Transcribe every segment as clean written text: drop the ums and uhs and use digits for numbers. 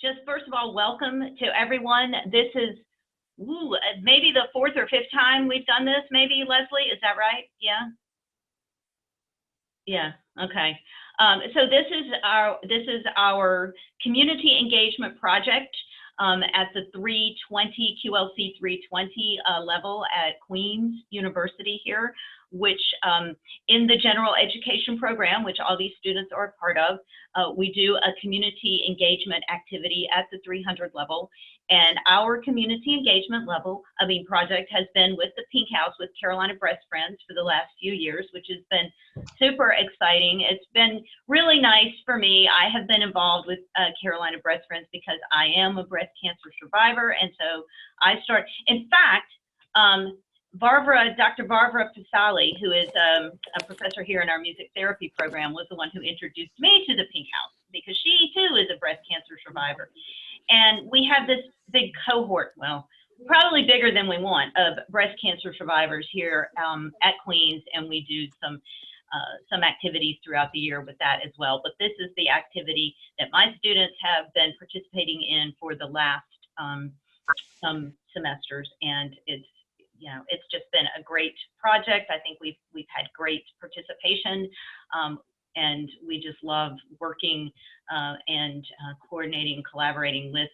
just first of all, welcome to everyone. This is maybe the fourth or fifth time we've done this, maybe, Leslie, is that right? Yeah? Yeah, okay. So this is our community engagement project at the 320 QLC 320 level at Queens University here, which in the general education program, which all these students are a part of, we do a community engagement activity at the 300 level. And our community engagement project has been with the Pink House with Carolina Breast Friends for the last few years, which has been super exciting. It's been really nice for me. I have been involved with Carolina Breast Friends because I am a breast cancer survivor. And so in fact, Dr. Barbara Pisali, who is a professor here in our music therapy program, was the one who introduced me to the Pink House because she too is a breast cancer survivor. And we have this big cohort, well, probably bigger than we want, of breast cancer survivors here at Queens, and we do some activities throughout the year with that as well. But this is the activity that my students have been participating in for the last some semesters, and it's just been a great project. I think we've had great participation, and we just love working and coordinating, collaborating with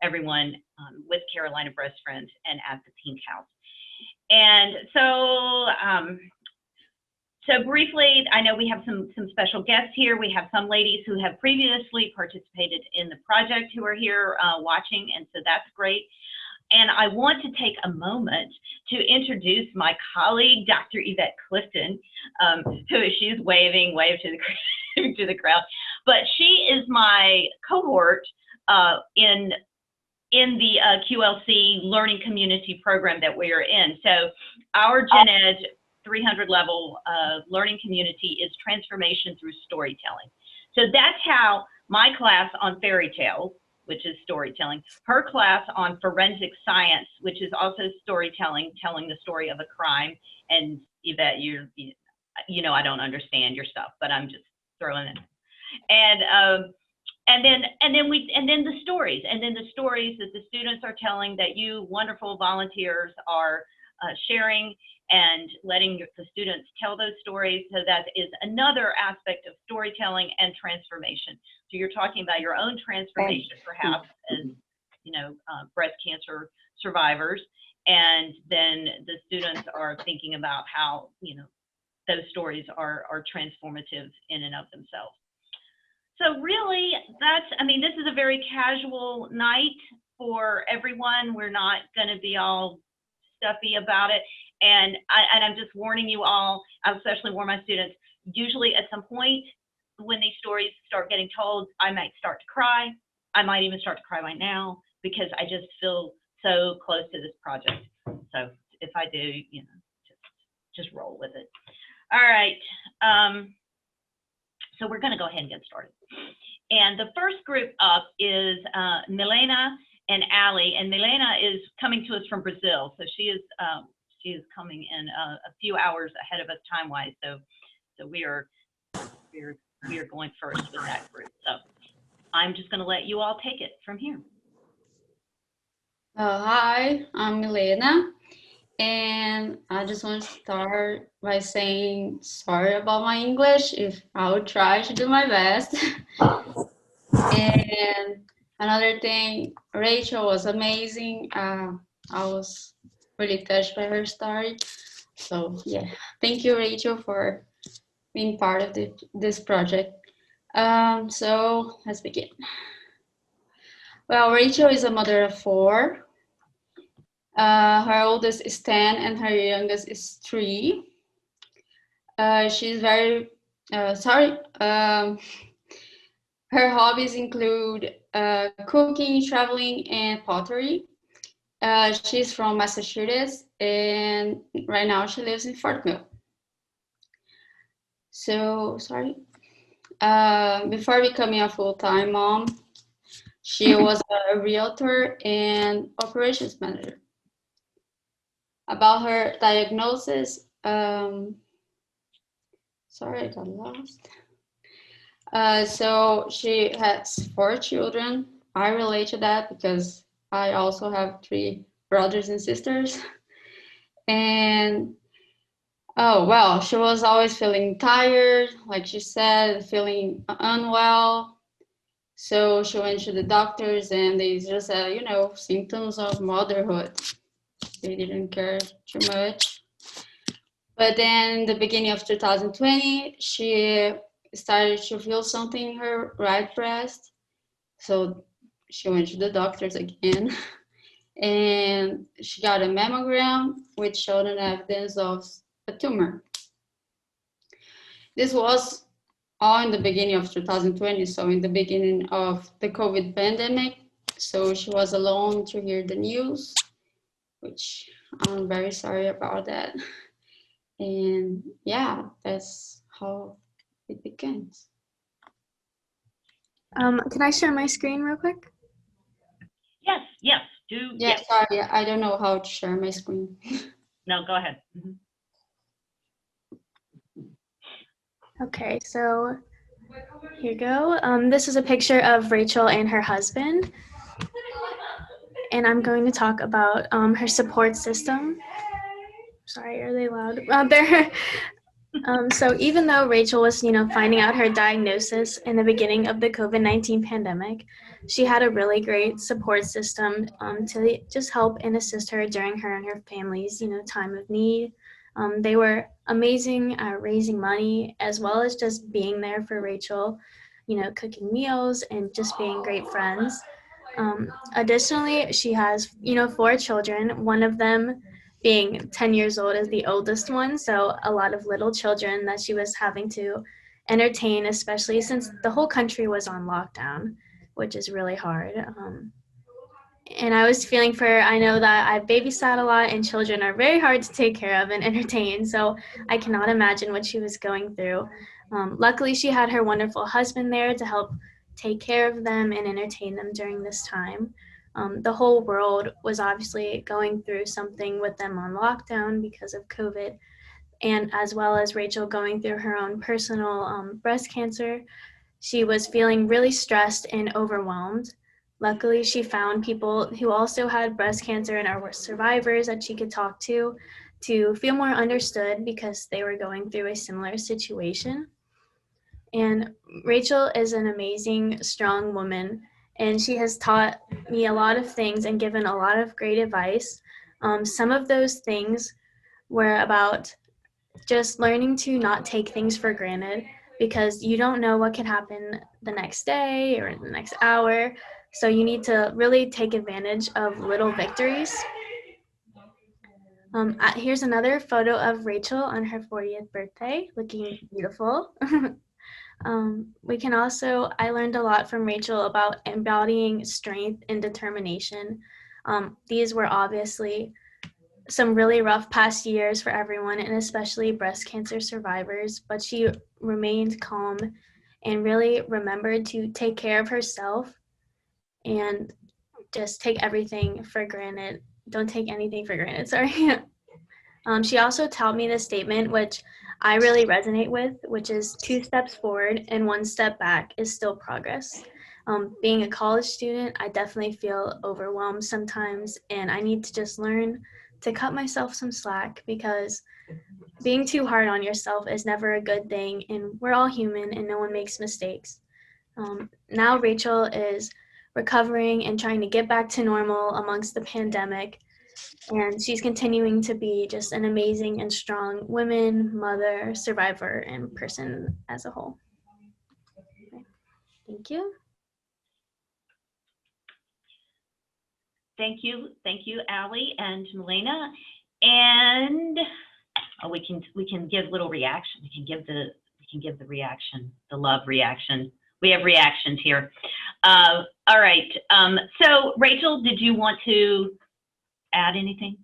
everyone with Carolina Breast Friends and at the Pink House. And so briefly, I know we have some special guests here. We have some ladies who have previously participated in the project who are here watching, and so that's great. And I want to take a moment to introduce my colleague, Dr. Yvette Clifton, she's wave to the crowd, but she is my cohort in the QLC Learning Community Program that we are in. So our Gen Ed 300 level learning community is transformation through storytelling. So that's how my class on fairy tales, which is storytelling, her class on forensic science, which is also storytelling, telling the story of a crime. And Yvette, you know I don't understand your stuff, but I'm just throwing it. And then the stories that the students are telling, that you wonderful volunteers are sharing and letting the students tell those stories. So that is another aspect of storytelling and transformation. So you're talking about your own transformation, perhaps, as breast cancer survivors, and then the students are thinking about how those stories are transformative in and of themselves. So really, this is a very casual night for everyone. We're not going to be all stuffy about it. And I'm just warning you all, I especially warn my students, usually at some point when these stories start getting told, I might start to cry. I might even start to cry right now because I just feel so close to this project. So if I do, just roll with it. All right. So we're going to go ahead and get started. And the first group up is Milena and Ali. And Milena is coming to us from Brazil. So she is coming in a few hours ahead of us time-wise. So we are going first with that group. So I'm just going to let you all take it from here. Hi, I'm Milena, and I just want to start by saying sorry about my English. I'll try to do my best. And another thing, Rachel was amazing. I was really touched by her story. So yeah, thank you, Rachel, for being part of this project. So let's begin. Well, Rachel is a mother of 4. Her oldest is 10 and her youngest is 3. She's very sorry. Her hobbies include cooking, traveling, and pottery. She's from Massachusetts, and right now she lives in Fort Mill. So, sorry. Before becoming a full-time mom, she was a realtor and operations manager. About her diagnosis, sorry, I got lost. So she has 4 children, I relate to that because I also have 3 brothers and sisters. And oh, well, she was always feeling tired, like she said, feeling unwell. So she went to the doctors and they just said, symptoms of motherhood. They didn't care too much. But then the beginning of 2020, she started to feel something in her right breast. So she went to the doctors again and she got a mammogram, which showed an evidence of a tumor. This was all in the beginning of 2020, so in the beginning of the COVID pandemic. So she was alone to hear the news, which I'm very sorry about that. And yeah, that's how it begins. Can I share my screen real quick? Yes, do. Yeah, Yes. sorry, I don't know how to share my screen. No, go ahead. Okay, so here you go. This is a picture of Rachel and her husband. And I'm going to talk about her support system. Sorry, are they loud out there? So even though Rachel was, finding out her diagnosis in the beginning of the COVID-19 pandemic, she had a really great support system to just help and assist her during her and her family's, time of need. They were amazing at raising money as well as just being there for Rachel, cooking meals and just being great friends. Additionally, she has, 4 children, one of them being 10 years old is the oldest one. So a lot of little children that she was having to entertain, especially since the whole country was on lockdown, which is really hard. And I was feeling for her. I know that I've babysat a lot and children are very hard to take care of and entertain. So I cannot imagine what she was going through. Luckily, she had her wonderful husband there to help take care of them and entertain them during this time. The whole world was obviously going through something with them on lockdown because of COVID, and as well as Rachel going through her own personal breast cancer. She was feeling really stressed and overwhelmed. Luckily, she found people who also had breast cancer and are survivors that she could talk to feel more understood because they were going through a similar situation. And Rachel is an amazing, strong woman, and she has taught me a lot of things and given a lot of great advice. Some of those things were about just learning to not take things for granted because you don't know what could happen the next day or the next hour. So you need to really take advantage of little victories. Here's another photo of Rachel on her 40th birthday, looking beautiful. I learned a lot from Rachel about embodying strength and determination. These were obviously some really rough past years for everyone, and especially breast cancer survivors, but she remained calm and really remembered to take care of herself and just take everything for granted. Don't take anything for granted, sorry. She also taught me this statement, which I really resonate with, which is 2 steps forward and 1 step back is still progress. Being a college student, I definitely feel overwhelmed sometimes, and I need to just learn to cut myself some slack because being too hard on yourself is never a good thing, and we're all human and no one makes mistakes. Now Rachel is recovering and trying to get back to normal amongst the pandemic, and she's continuing to be just an amazing and strong woman, mother, survivor, and person as a whole. Okay. Thank you. Thank you, Ali and Milena. And we can give little reaction. We can give the reaction, the love reaction. We have reactions here. All right. So Rachel, did you want to add anything?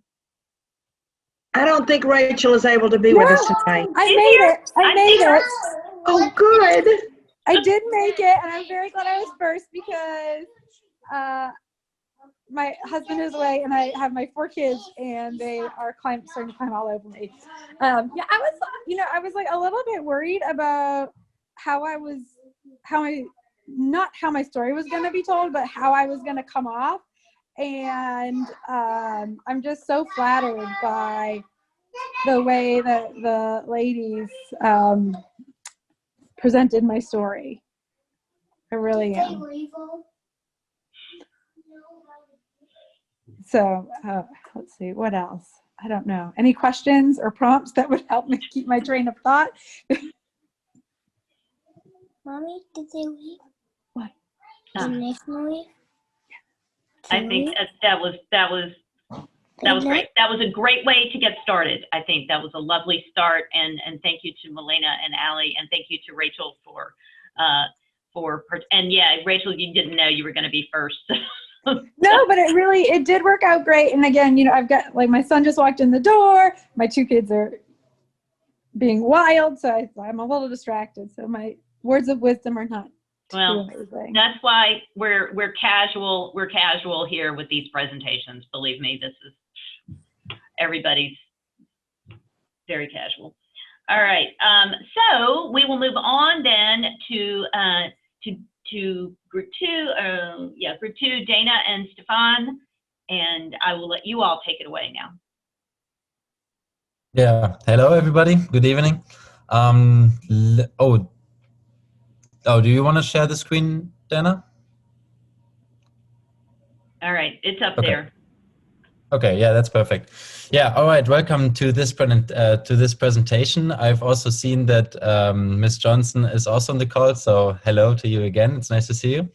I don't think Rachel is able to be with us tonight. I made it. I made it. Oh, good. I did make it, and I'm very glad I was first because my husband is away, and I have my 4 kids, and they are starting to climb all over me. I was like a little bit worried about how my not how my story was going to be told, but how I was going to come off. And I'm just so flattered by the way that the ladies presented my story. I really am. So let's see, what else? I don't know. Any questions or prompts that would help me keep my train of thought? Mommy, did they leave? What? Did Nathan leave? I think that was great. That was a great way to get started. I think that was a lovely start, and thank you to Milena and Ali, and thank you to Rachel for and yeah, Rachel, you didn't know you were going to be first. No, but it did work out great. And again, you know, I've got, like, my son just walked in the door. My 2 kids are being wild, so I'm a little distracted. So my words of wisdom are not Well, too amazing. that's why we're casual. We're casual here with these presentations. Believe me, this is everybody's very casual. All right. So we will move on then to group 2. Group 2, Dana and Stefan, and I will let you all take it away now. Yeah. Hello, everybody. Good evening. Do you want to share the screen, Dana? All right, it's up Okay. there. Okay, yeah, that's perfect. Yeah, all right. Welcome to this presentation. I've also seen that Ms. Johnson is also on the call, so hello to you again. It's nice to see you.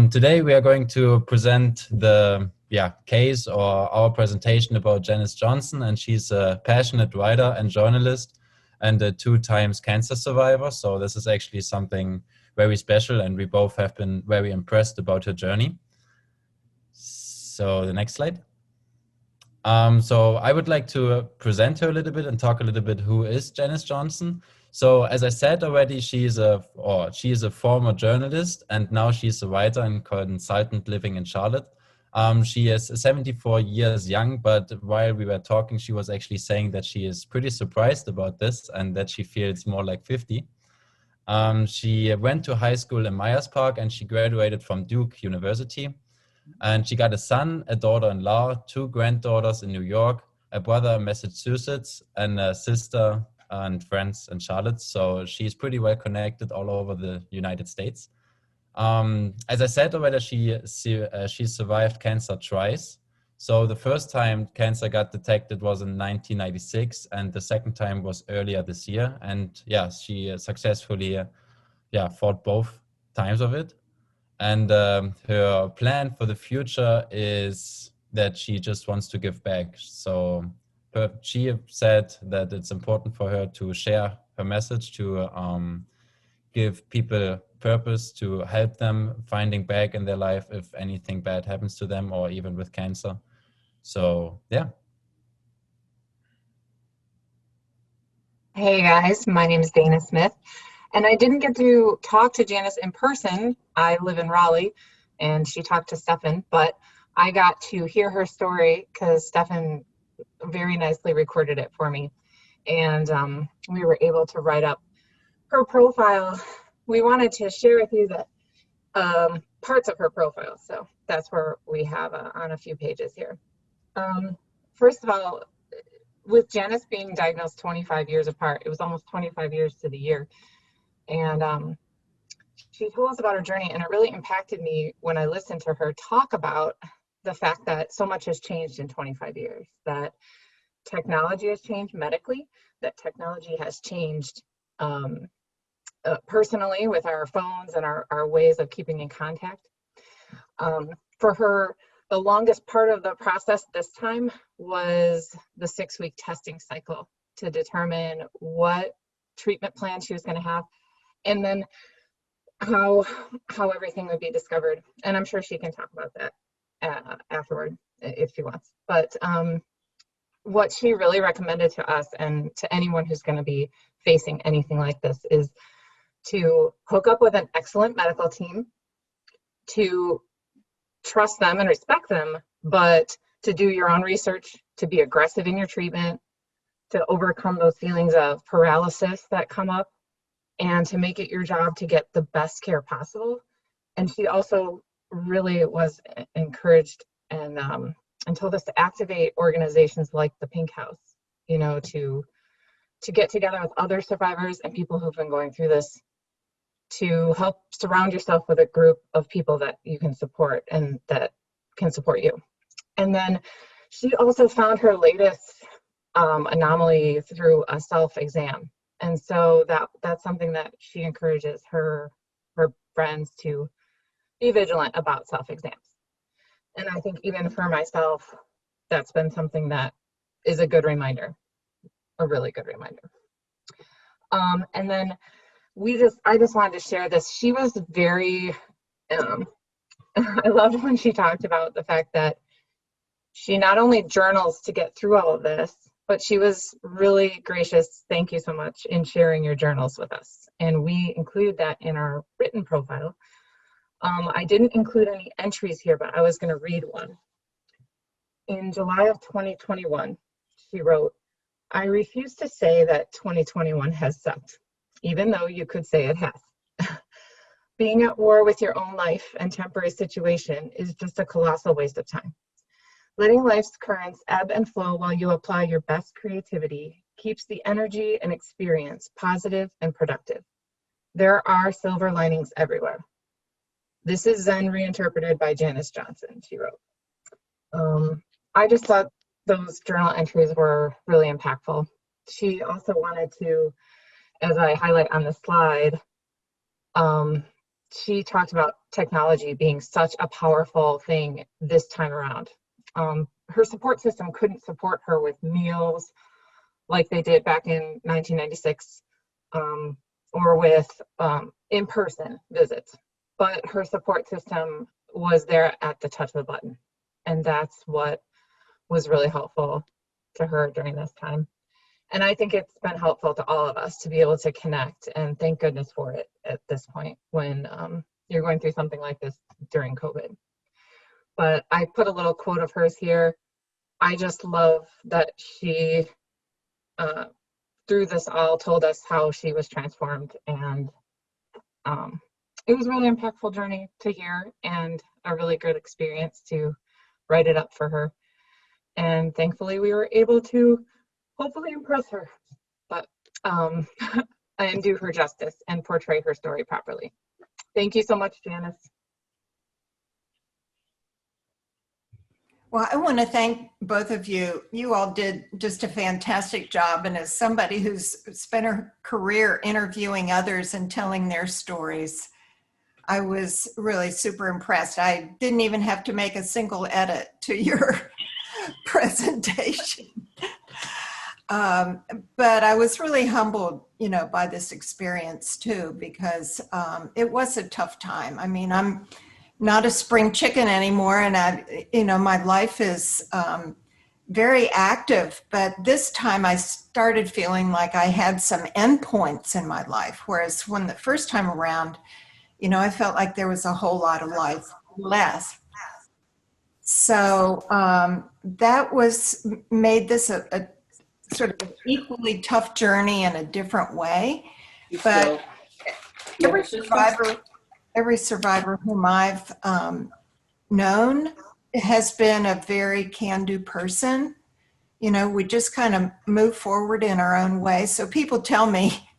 Today we are going to present the case or our presentation about Janice Johnson, and she's a passionate writer and journalist and a 2 times cancer survivor. So this is actually something very special, and we both have been very impressed about her journey. So the next slide. So I would like to present her a little bit and talk a little bit who is Janice Johnson. So as I said already, she is a former journalist, and now she's a writer and consultant living in Charlotte. She is 74 years young, but while we were talking, she was actually saying that she is pretty surprised about this and that she feels more like 50. She went to high school in Myers Park, and she graduated from Duke University. And she got a son, a daughter-in-law, 2 granddaughters in New York, a brother in Massachusetts, and a sister and friends in Charlotte. So she's pretty well connected all over the United States. As I said already, she survived cancer twice. So the first time cancer got detected was in 1996, and the second time was earlier this year. And yeah, she successfully fought both times of it. And her plan for the future is that she just wants to give back. So she said that it's important for her to share her message, to give people purpose, to help them finding back in their life if anything bad happens to them, or even with cancer. So, yeah. Hey guys, my name is Dana Smith, and I didn't get to talk to Janice in person. I live in Raleigh, and she talked to Stefan, but I got to hear her story because Stefan very nicely recorded it for me, and we were able to write up her profile. We wanted to share with you that parts of her profile, so that's where we have on a few pages here. First of all, with Janice being diagnosed 25 years apart, it was almost 25 years to the year, and she told us about her journey, and it really impacted me when I listened to her talk about the fact that so much has changed in 25 years, that technology has changed medically, that technology has changed personally with our phones and our ways of keeping in contact. For her, the longest part of the process this time was the 6-week testing cycle to determine what treatment plan she was going to have, and then how everything would be discovered. And I'm sure she can talk about that afterward if she wants. But what she really recommended to us and to anyone who's going to be facing anything like this is to hook up with an excellent medical team, to trust them and respect them, but to do your own research, to be aggressive in your treatment, to overcome those feelings of paralysis that come up, and to make it your job to get the best care possible. And she also really was encouraged and told us to activate organizations like the Pink House, you know, to get together with other survivors and people who've been going through this, to help surround yourself with a group of people that you can support and that can support you. And then she also found her latest anomaly through a self-exam. And so that's something that she encourages her friends to be vigilant about self-exams. And I think even for myself, that's been something that is a good reminder, a really good reminder. And then I just wanted to share this. She was very, I loved when she talked about the fact that she not only journals to get through all of this, but she was really gracious, thank you so much, in sharing your journals with us. And we included that in our written profile. I didn't include any entries here, but I was going to read one. In July of 2021, she wrote, "I refuse to say that 2021 has sucked, even though you could say it has. Being at war with your own life and temporary situation is just a colossal waste of time. Letting life's currents ebb and flow while you apply your best creativity keeps the energy and experience positive and productive. There are silver linings everywhere. This is Zen reinterpreted by Janice Johnson," she wrote. I just thought those journal entries were really impactful. She also wanted to, as I highlight on the slide, she talked about technology being such a powerful thing this time around. Her support system couldn't support her with meals like they did back in 1996, or with in-person visits. But her support system was there at the touch of a button. And that's what was really helpful to her during this time. And I think it's been helpful to all of us to be able to connect, and thank goodness for it at this point when you're going through something like this during COVID. But I put a little quote of hers here. I just love that she, through this all, told us how she was transformed, and it was a really impactful journey to hear and a really good experience to write it up for her. And thankfully we were able to hopefully impress her, but and do her justice and portray her story properly. Thank you so much, Janice. Well, I want to thank both of you. You all did just a fantastic job. And as somebody who's spent her career interviewing others and telling their stories, I was really super impressed. I didn't even have to make a single edit to your presentation. But I was really humbled, you know, by this experience too, because it was a tough time. I mean, I'm not a spring chicken anymore, and my life is very active, but this time I started feeling like I had some endpoints in my life, whereas when the first time around, you know, I felt like there was a whole lot of life left. So that made this a sort of an equally tough journey in a different way. But every survivor whom I've known has been a very can-do person. You know, we just kind of move forward in our own way. So people tell me,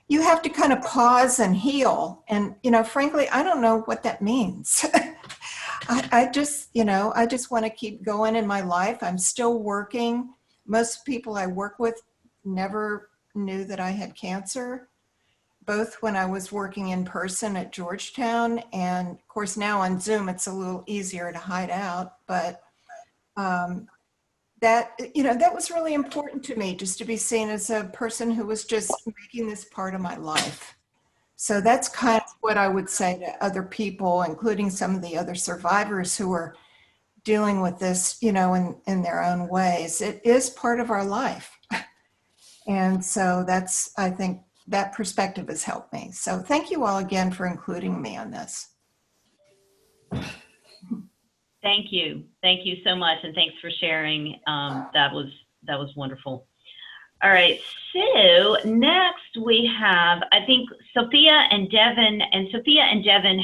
you have to kind of pause and heal. And, you know, frankly, I don't know what that means. I just want to keep going in my life. I'm still working. Most people I work with never knew that I had cancer, both when I was working in person at Georgetown, and of course now on Zoom, it's a little easier to hide out, but that was really important to me, just to be seen as a person who was just making this part of my life. So that's kind of what I would say to other people, including some of the other survivors who are dealing with this, you know, in their own ways. It is part of our life. And so I think that perspective has helped me. So thank you all again for including me on this. Thank you. Thank you so much. And thanks for sharing. That was wonderful. All right, so next we have, I think Sophia and Devin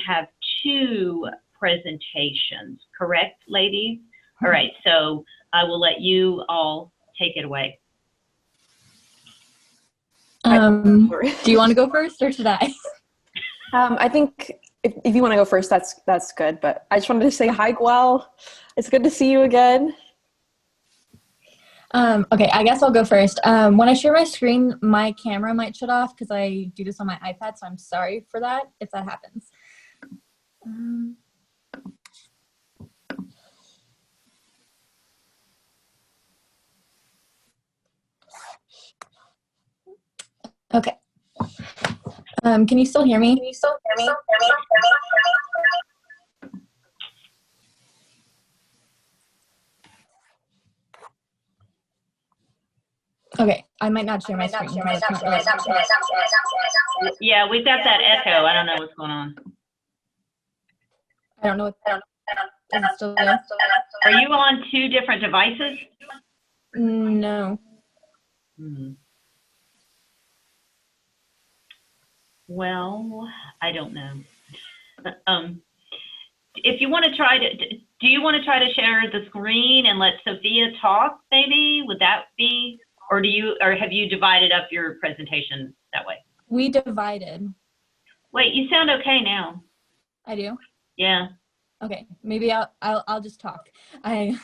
have 2 presentations, correct, ladies? All right, so I will let you all take it away. Do you want to go first or should I? I think if you want to go first, that's good. But I just wanted to say hi, Gwel. It's good to see you again. Okay, I guess I'll go first. When I share my screen, my camera might shut off because I do this on my iPad, so I'm sorry for that if that happens. Okay. Can you still hear me? Okay, I might not share my screen. Yeah, we've got that echo. I don't know what's going on. I don't know what. Is it still there? Are you on 2 different devices? No. Well, I don't know. If you want to try to, do you want to try to share the screen and let Sophia talk, maybe? Would that be, or have you divided up your presentation that way? We divided. Wait, you sound okay now. I do? Yeah. Okay, maybe I'll just talk. I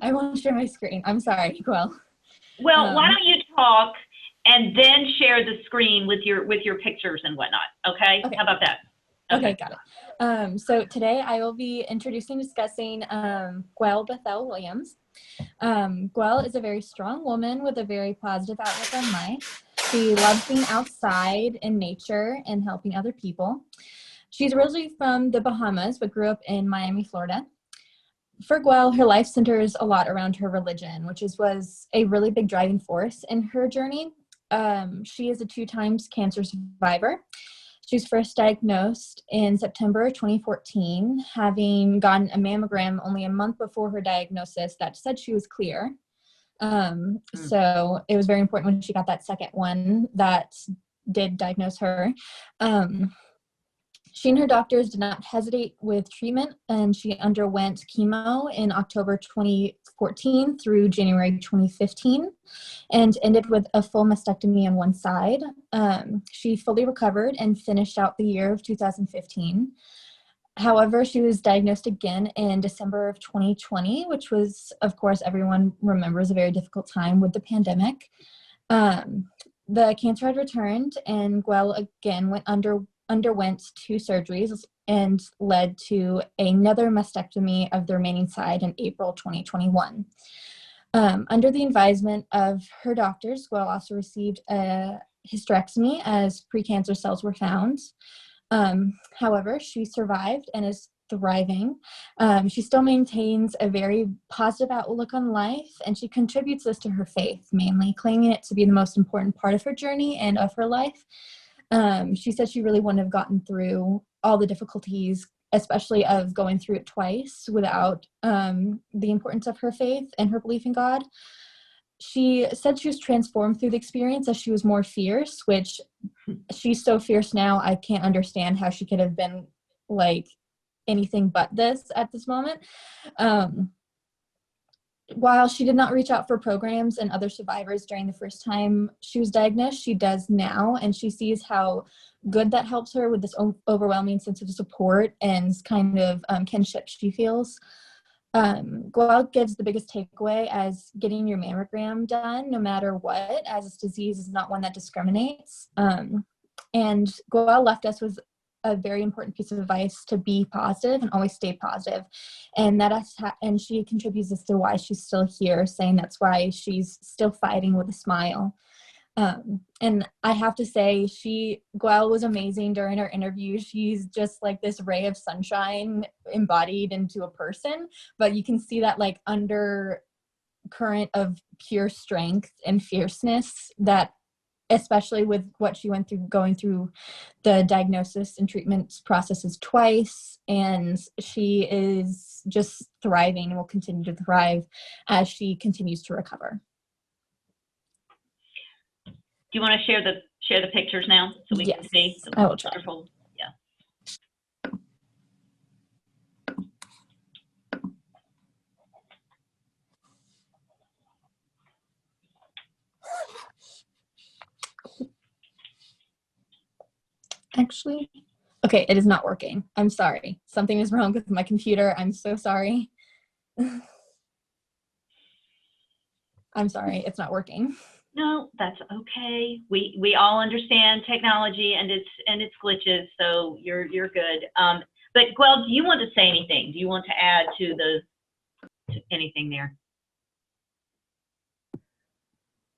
won't share my screen. I'm sorry, Gwel. Well, why don't you talk and then share the screen with your pictures and whatnot? Okay. How about that? Okay, got it. So today I will be discussing Gwel Bethel Williams. Gwel is a very strong woman with a very positive outlook on life. She loves being outside in nature and helping other people. She's originally from the Bahamas, but grew up in Miami, Florida. For Gwel, her life centers a lot around her religion, which was a really big driving force in her journey. She is a 2-time cancer survivor. She was first diagnosed in September 2014, having gotten a mammogram only a month before her diagnosis that said she was clear. So it was very important when she got that second one that did diagnose her. She and her doctors did not hesitate with treatment, and she underwent chemo in October 2014 through January 2015 and ended with a full mastectomy on one side. She fully recovered and finished out the year of 2015. However, she was diagnosed again in December of 2020, which was, of course, everyone remembers a very difficult time with the pandemic. The cancer had returned, and Gwel again underwent 2 surgeries and led to another mastectomy of the remaining side in April 2021. Under the advisement of her doctors, Gwel also received a hysterectomy as precancer cells were found. However, she survived and is thriving. She still maintains a very positive outlook on life, and she contributes this to her faith, mainly claiming it to be the most important part of her journey and of her life. She said she really wouldn't have gotten through all the difficulties, especially of going through it twice, without the importance of her faith and her belief in God. She said she was transformed through the experience as she was more fierce, which she's so fierce now, I can't understand how she could have been like anything but this at this moment. While she did not reach out for programs and other survivors during the first time she was diagnosed, she does now, and she sees how good that helps her with this overwhelming sense of support and kind of kinship she feels. Gwel gives the biggest takeaway as getting your mammogram done, no matter what, as this disease is not one that discriminates. And Gwel left us with a very important piece of advice to be positive and always stay positive. And and she contributes this to why she's still here, saying that's why she's still fighting with a smile. And I have to say, Gwel was amazing during her interview. She's just like this ray of sunshine embodied into a person, but you can see that like undercurrent of pure strength and fierceness that, especially with what she went through, going through the diagnosis and treatment processes twice. And she is just thriving and will continue to thrive as she continues to recover. Do you want to share the pictures now so we can see? Yes, I will try. Wonderful. Yeah. Actually, okay, it is not working. I'm sorry. Something is wrong with my computer. I'm so sorry. I'm sorry, it's not working. No, that's okay. We all understand technology and its glitches, so you're good. But Gwel, do you want to say anything? Do you want to add to anything there?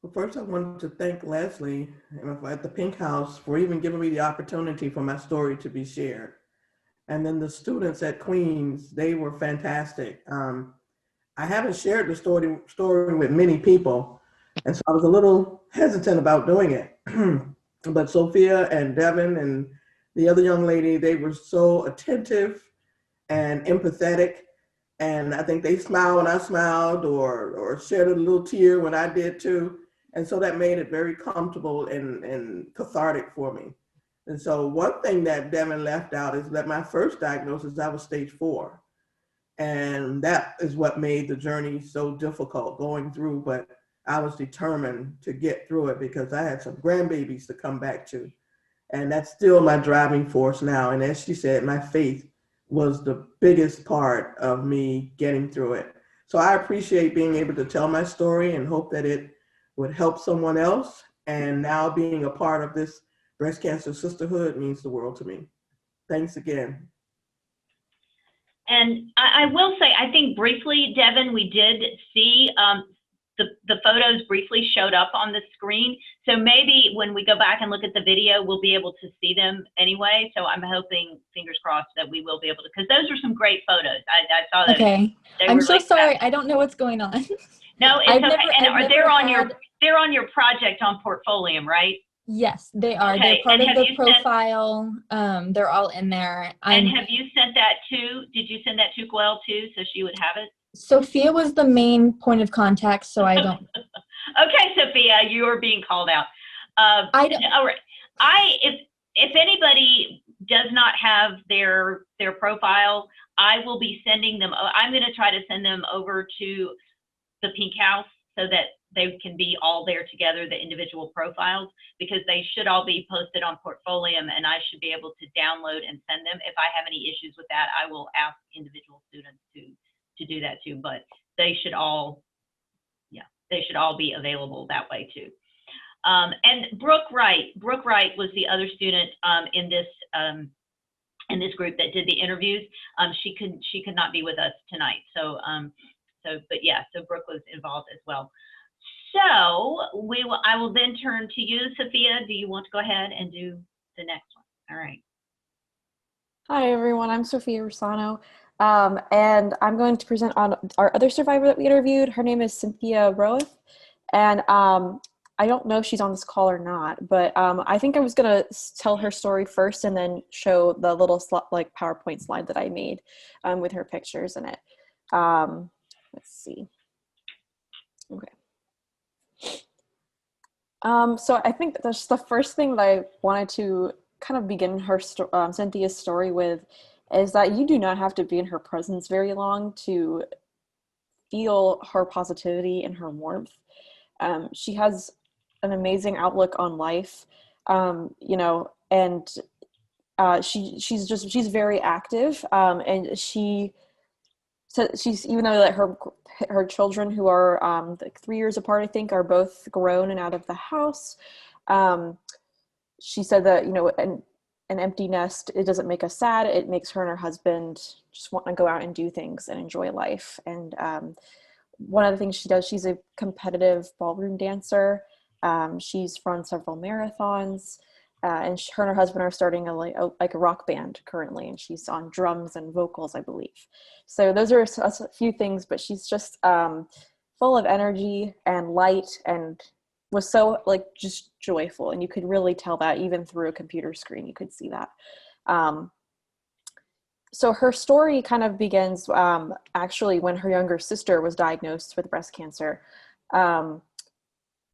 Well, first, I wanted to thank Leslie at the Pink House for even giving me the opportunity for my story to be shared. And then the students at Queens, they were fantastic. I haven't shared the story with many people, and so I was a little hesitant about doing it. But Sophia and Devin and the other young lady, they were so attentive and empathetic. And I think they smiled when I smiled, or shed a little tear when I did too. And so that made it very comfortable and cathartic for me. And so one thing that Devin left out is that my first diagnosis, I was stage 4. And that is what made the journey so difficult going through. But I was determined to get through it because I had some grandbabies to come back to. And that's still my driving force now. And as she said, my faith was the biggest part of me getting through it. So I appreciate being able to tell my story and hope that it would help someone else. And now being a part of this breast cancer sisterhood means the world to me. Thanks again. And I will say, I think briefly, Devin, we did see the photos briefly showed up on the screen. So maybe when we go back and look at the video, we'll be able to see them anyway. So I'm hoping, fingers crossed, that we will be able to, because those are some great photos. I saw those. Okay. I'm so sorry. I don't know what's going on. No, it's okay. They're on your project on Portfolium, right? Yes, they are. Okay. They're part of the profile. They're all in there. And have you sent that did you send that to Gwel too, so she would have it? Sophia was the main point of contact, so I don't. Okay, Sophia, you are being called out. All right. If anybody does not have their profile, I will be sending them. I'm going to try to send them over to the Pink House so that they can be all there together, the individual profiles, because they should all be posted on Portfolium, and I should be able to download and send them. If I have any issues with that, I will ask individual students to do that too, but they should all be available that way too. And Brooke Wright was the other student in this group that did the interviews. She could not be with us tonight. So Brooke was involved as well. So I will then turn to you, Sophia. Do you want to go ahead and do the next one? All right. Hi, everyone. I'm Sophia Rosano, and I'm going to present on our other survivor that we interviewed. Her name is Cynthia Roeth, and I don't know if she's on this call or not, but I think I was going to tell her story first and then show the little PowerPoint slide that I made with her pictures in it. Let's see. Okay. So I think that's the first thing that I wanted to kind of begin her Cynthia's story with is that you do not have to be in her presence very long to feel her positivity and her warmth. She has an amazing outlook on life, and she's very active, and she's even though that her children, who are 3 years apart, I think, are both grown and out of the house. She said that, an empty nest, it doesn't make us sad. It makes her and her husband just want to go out and do things and enjoy life. And one of the things she does, she's a competitive ballroom dancer. She's run several marathons. And her and her husband are starting a rock band currently, and she's on drums and vocals, I believe. So those are a few things, but she's just full of energy and light, and was so just joyful. And you could really tell that even through a computer screen, you could see that. So her story kind of begins actually when her younger sister was diagnosed with breast cancer.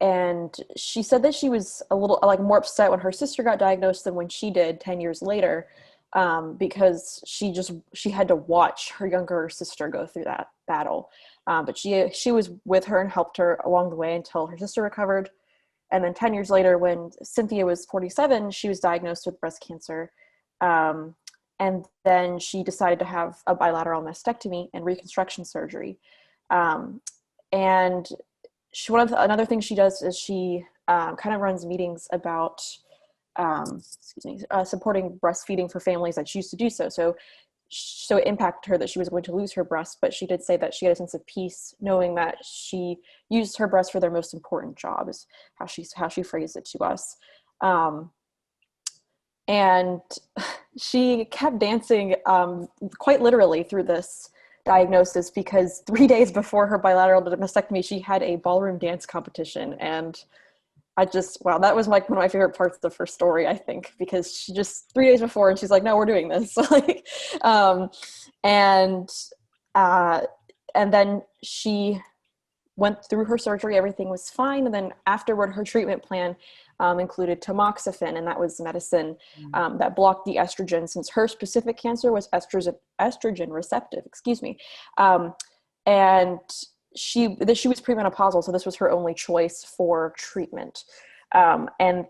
And she said that she was a little like more upset when her sister got diagnosed than when she did 10 years later, because she had to watch her younger sister go through that battle. But she was with her and helped her along the way until her sister recovered. And then 10 years later, when Cynthia was 47, she was diagnosed with breast cancer. And then she decided to have a bilateral mastectomy and reconstruction surgery. And another thing she does is she kind of runs meetings about supporting breastfeeding for families that choose to do so. So it impacted her that she was going to lose her breast, but she did say that she had a sense of peace knowing that she used her breast for their most important job, is how she phrased it to us. And she kept dancing quite literally through this diagnosis, because 3 days before her bilateral mastectomy, she had a ballroom dance competition. And wow, that was like one of my favorite parts of her story, I think, because she just 3 days before and she's like, no, we're doing this. And then she went through her surgery, everything was fine. And then afterward, her treatment plan included tamoxifen, and that was medicine that blocked the estrogen, since her specific cancer was estrogen receptive, and she was premenopausal, so this was her only choice for treatment. And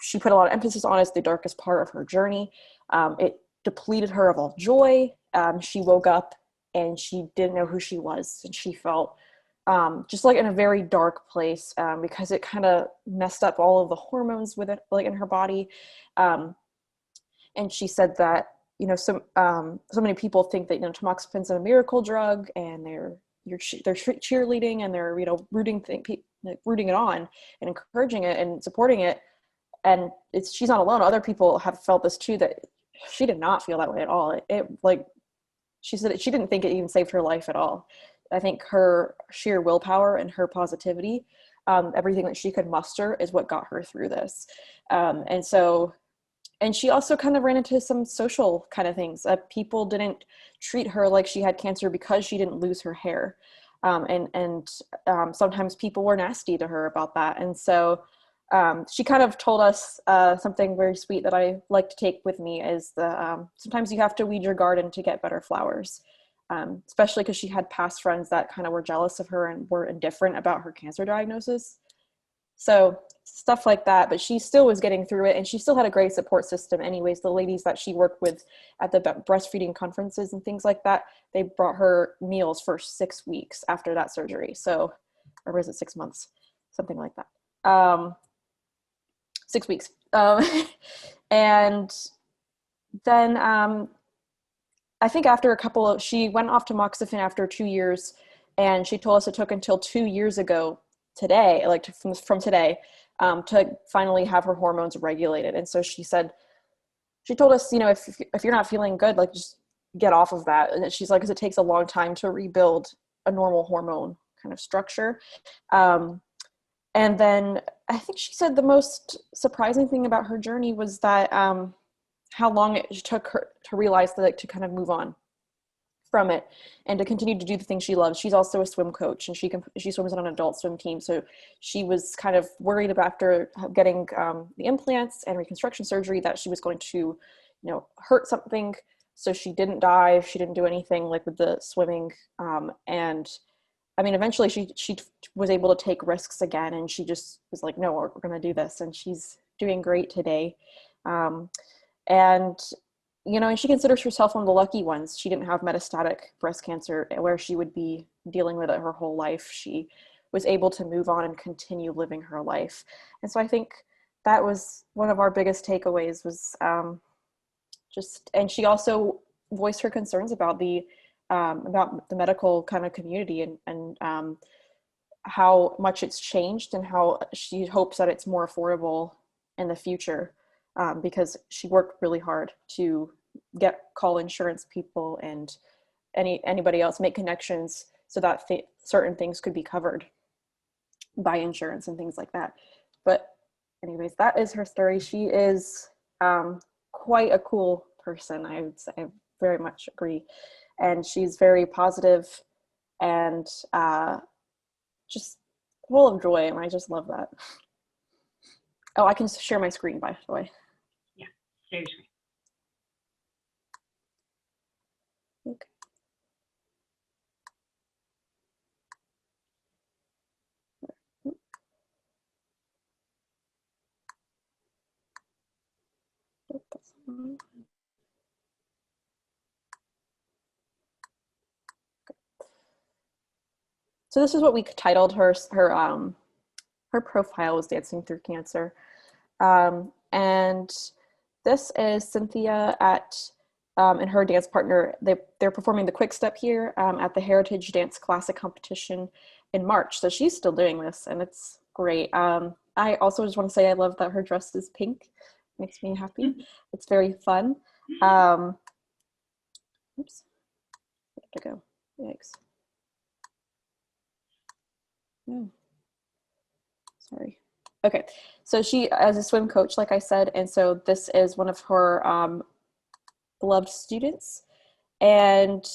she put a lot of emphasis on as the darkest part of her journey. It depleted her of all joy. She woke up and she didn't know who she was, and she felt just like in a very dark place, because it kind of messed up all of the hormones with it, like in her body. And she said that, so many people think that, tamoxifan's a miracle drug, and they're cheerleading, and they're, rooting it on and encouraging it and supporting it. And she's not alone. Other people have felt this too, that she did not feel that way at all. She said she didn't think it even saved her life at all. I think her sheer willpower and her positivity, everything that she could muster, is what got her through this. And she also kind of ran into some social kind of things. People didn't treat her like she had cancer because she didn't lose her hair. And sometimes people were nasty to her about that. And so she kind of told us something very sweet that I like to take with me, is sometimes you have to weed your garden to get better flowers. Especially because she had past friends that kind of were jealous of her and were indifferent about her cancer diagnosis. So stuff like that, but she still was getting through it, and she still had a great support system anyways. The ladies that she worked with at the breastfeeding conferences and things like that, they brought her meals for 6 weeks after that surgery. So, or was it 6 months? Something like that. 6 weeks. And then I think after she went off tamoxifen after 2 years, and she told us it took until 2 years ago today, from today, to finally have her hormones regulated. And so she told us, if you're not feeling good, just get off of that. And she's like, because it takes a long time to rebuild a normal hormone kind of structure. And then I think she said the most surprising thing about her journey was that how long it took her to realize that, to kind of move on from it and to continue to do the things she loves. She's also a swim coach, and she swims on an adult swim team. So she was kind of worried about, after getting the implants and reconstruction surgery, that she was going to, hurt something. So she didn't dive. She didn't do anything like with the swimming. And I mean, eventually she was able to take risks again, and she just was like, no, we're going to do this. And she's doing great today. And she considers herself one of the lucky ones. She didn't have metastatic breast cancer where she would be dealing with it her whole life. She was able to move on and continue living her life. And so I think that was one of our biggest takeaways, was and she also voiced her concerns about the medical kind of community, and how much it's changed, and how she hopes that it's more affordable in the future, because she worked really hard to call insurance people and anybody else, make connections so that certain things could be covered by insurance and things like that. But anyways, that is her story. She is quite a cool person, I would say. I very much agree. And she's very positive, and just full of joy, and I just love that. Oh, I can share my screen, by the way. Yeah, share your screen. Okay. So this is what we titled her profile was Dancing Through Cancer. And this is Cynthia and her dance partner. They're performing the quick step here at the Heritage Dance Classic competition in March. So she's still doing this, and it's great. I also just want to say I love that her dress is pink. Makes me happy. It's very fun. Oops, I have to go. Yikes. No. Sorry. Okay, so she is a swim coach, like I said, and so this is one of her beloved students, and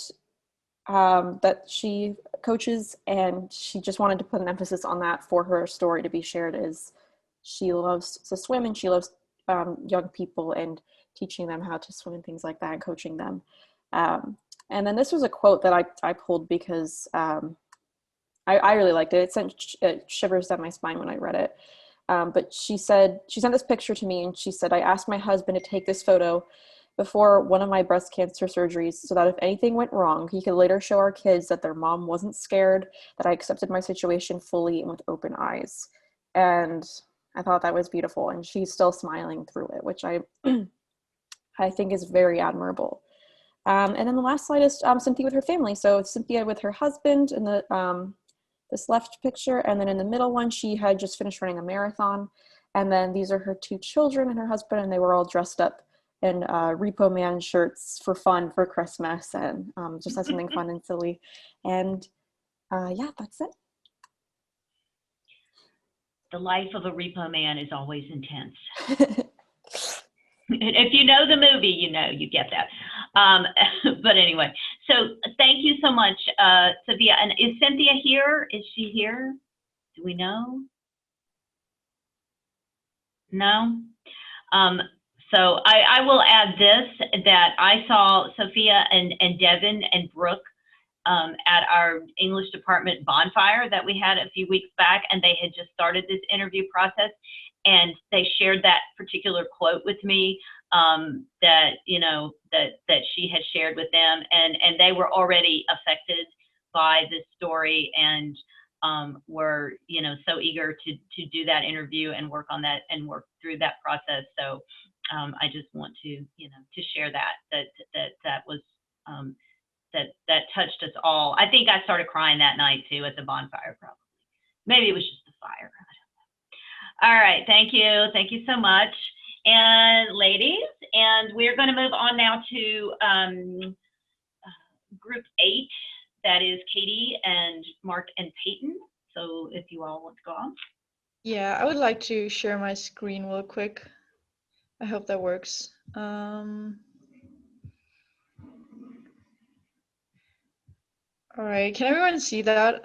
that she coaches, and she just wanted to put an emphasis on that for her story to be shared. Is she loves to swim, and she loves young people and teaching them how to swim and things like that, and coaching them. And then this was a quote that I pulled because I really liked it. It sent shivers down my spine when I read it. But she sent this picture to me, and she said, "I asked my husband to take this photo before one of my breast cancer surgeries so that if anything went wrong, he could later show our kids that their mom wasn't scared, that I accepted my situation fully and with open eyes." And I thought that was beautiful, and she's still smiling through it, which I think is very admirable. And then the last slide is Cynthia with her family. So it's Cynthia with her husband in this left picture, and then in the middle one, she had just finished running a marathon. And then these are her two children and her husband, and they were all dressed up in Repo Man shirts for fun for Christmas, and just as something fun and silly. And yeah, that's it. The life of a Repo Man is always intense. If you know the movie, you get that. But anyway, so thank you so much, Sophia. And is Cynthia here? Is she here? Do we know? No? So I will add this, that I saw Sophia and Devin and Brooke at our English department bonfire that we had a few weeks back, and they had just started this interview process, and they shared that particular quote with me that she had shared with them, and they were already affected by this story, and were so eager to do that interview and work on that and work through that process. So I just want to to share that was that touched us all. I think I started crying that night too at the bonfire, probably. Maybe it was just the fire. I don't know. All right, thank you so much, and ladies, and we're going to move on now to group 8. That is Katie and Mark and Peyton. So if you all want to go on. Yeah, I would like to share my screen real quick. I hope that works. All right, can everyone see that?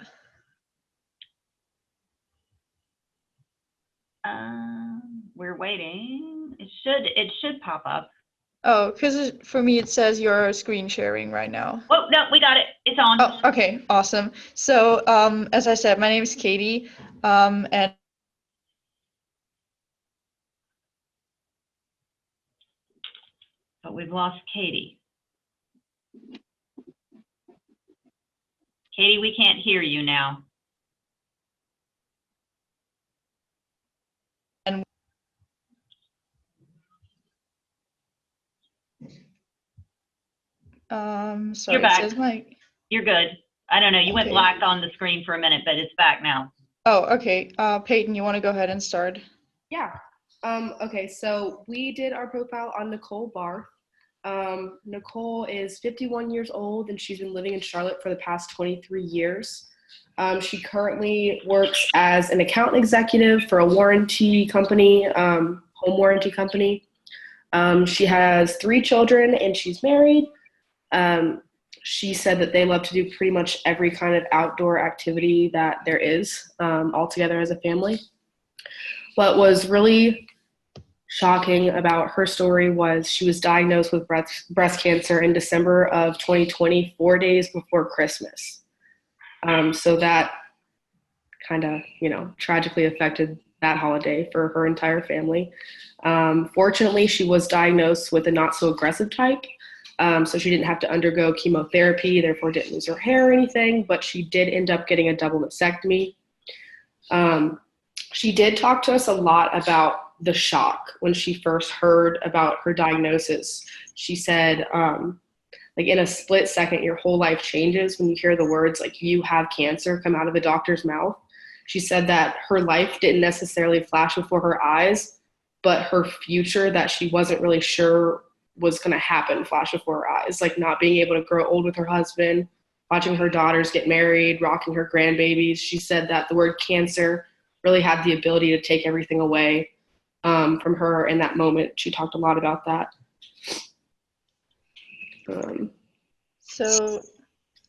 We're waiting. It should pop up. Oh, because for me it says you're screen sharing right now. Oh, no, we got it. It's on. Oh, okay, awesome. So as I said, my name is Katie, and But we've lost Katie. Katie, we can't hear you now. sorry, You're back. it says You're good. I don't know. You went Okay. black on the screen for a minute, but it's back now. Oh, okay. Peyton, you want to go ahead and start? Yeah. Okay, so we did our profile on Nicole Barth. Nicole is 51 years old, and she's been living in Charlotte for the past 23 years. She currently works as an account executive for a warranty company, home warranty company. She has 3 children, and she's married. She said that they love to do pretty much every kind of outdoor activity that there is, all together as a family. What was really shocking about her story was she was diagnosed with breast cancer in December of 2020, 4 days before Christmas. So that kind of, tragically affected that holiday for her entire family. Fortunately, she was diagnosed with a not so aggressive type. So she didn't have to undergo chemotherapy, therefore didn't lose her hair or anything, but she did end up getting a double mastectomy. She did talk to us a lot about the shock when she first heard about her diagnosis. She said, like in a split second, your whole life changes when you hear the words like "you have cancer" come out of a doctor's mouth. She said that her life didn't necessarily flash before her eyes, but her future that she wasn't really sure was going to happen flash before her eyes, like not being able to grow old with her husband, watching her daughters get married, rocking her grandbabies. She said that the word cancer really had the ability to take everything away from her in that moment. She talked a lot about that. So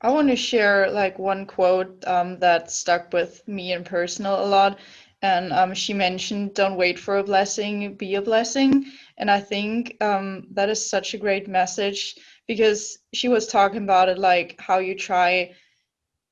I want to share like one quote that stuck with me in personal a lot. And she mentioned, "Don't wait for a blessing, be a blessing." And I think that is such a great message, because she was talking about it like how you try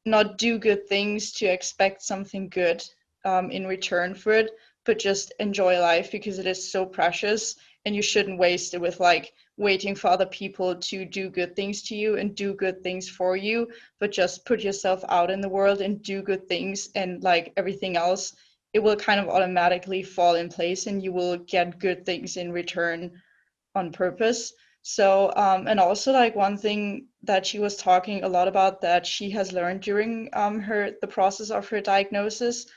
not do good things to expect something good in return for it, but just enjoy life because it is so precious, and you shouldn't waste it with like waiting for other people to do good things to you and do good things for you, but just put yourself out in the world and do good things, and like everything else, it will kind of automatically fall in place and you will get good things in return on purpose. So, and also like one thing that she was talking a lot about that she has learned during the process of her diagnosis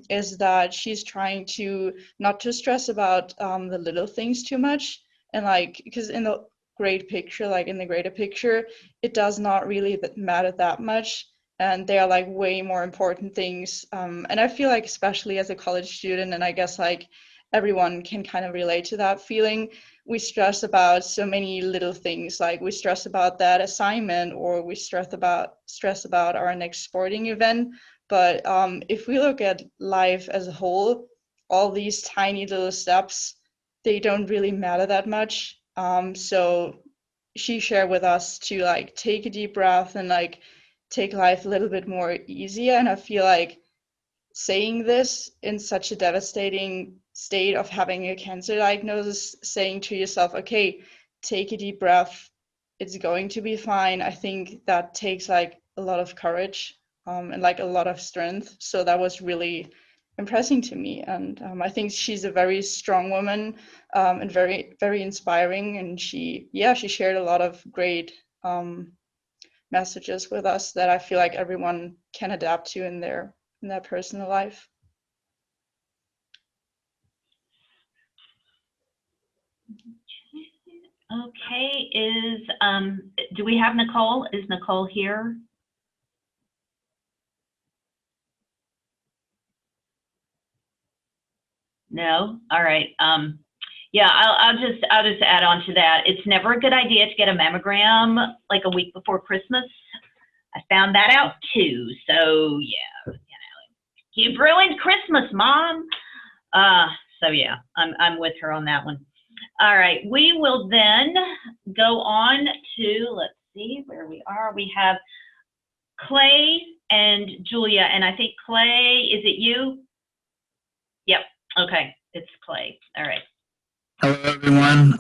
is that she's trying to not to stress about the little things too much. And like, because in the great picture, like in the greater picture, it does not really matter that much. And they are like way more important things. And I feel like, especially as a college student, and I guess like everyone can kind of relate to that feeling, we stress about so many little things. Like we stress about that assignment, or we stress about our next sporting event. But if we look at life as a whole, all these tiny little steps, they don't really matter that much. So she shared with us to like take a deep breath and like take life a little bit more easier. And I feel like saying this in such a devastating state of having a cancer diagnosis, saying to yourself, okay, take a deep breath, it's going to be fine. I think that takes like a lot of courage and like a lot of strength. So that was really impressing to me. And I think she's a very strong woman and very, very inspiring. And she shared a lot of great messages with us that I feel like everyone can adapt to in their personal life. Okay, do we have Nicole? Is Nicole here? No? All right. Yeah, I'll just add on to that. It's never a good idea to get a mammogram like a week before Christmas. I found that out too. So yeah, you ruined Christmas, Mom. So yeah, I'm with her on that one. All right, we will then go on to, let's see where we are. We have Clay and Julia, and I think Clay, is it you? Yep, okay, it's Clay, all right. Hello, everyone.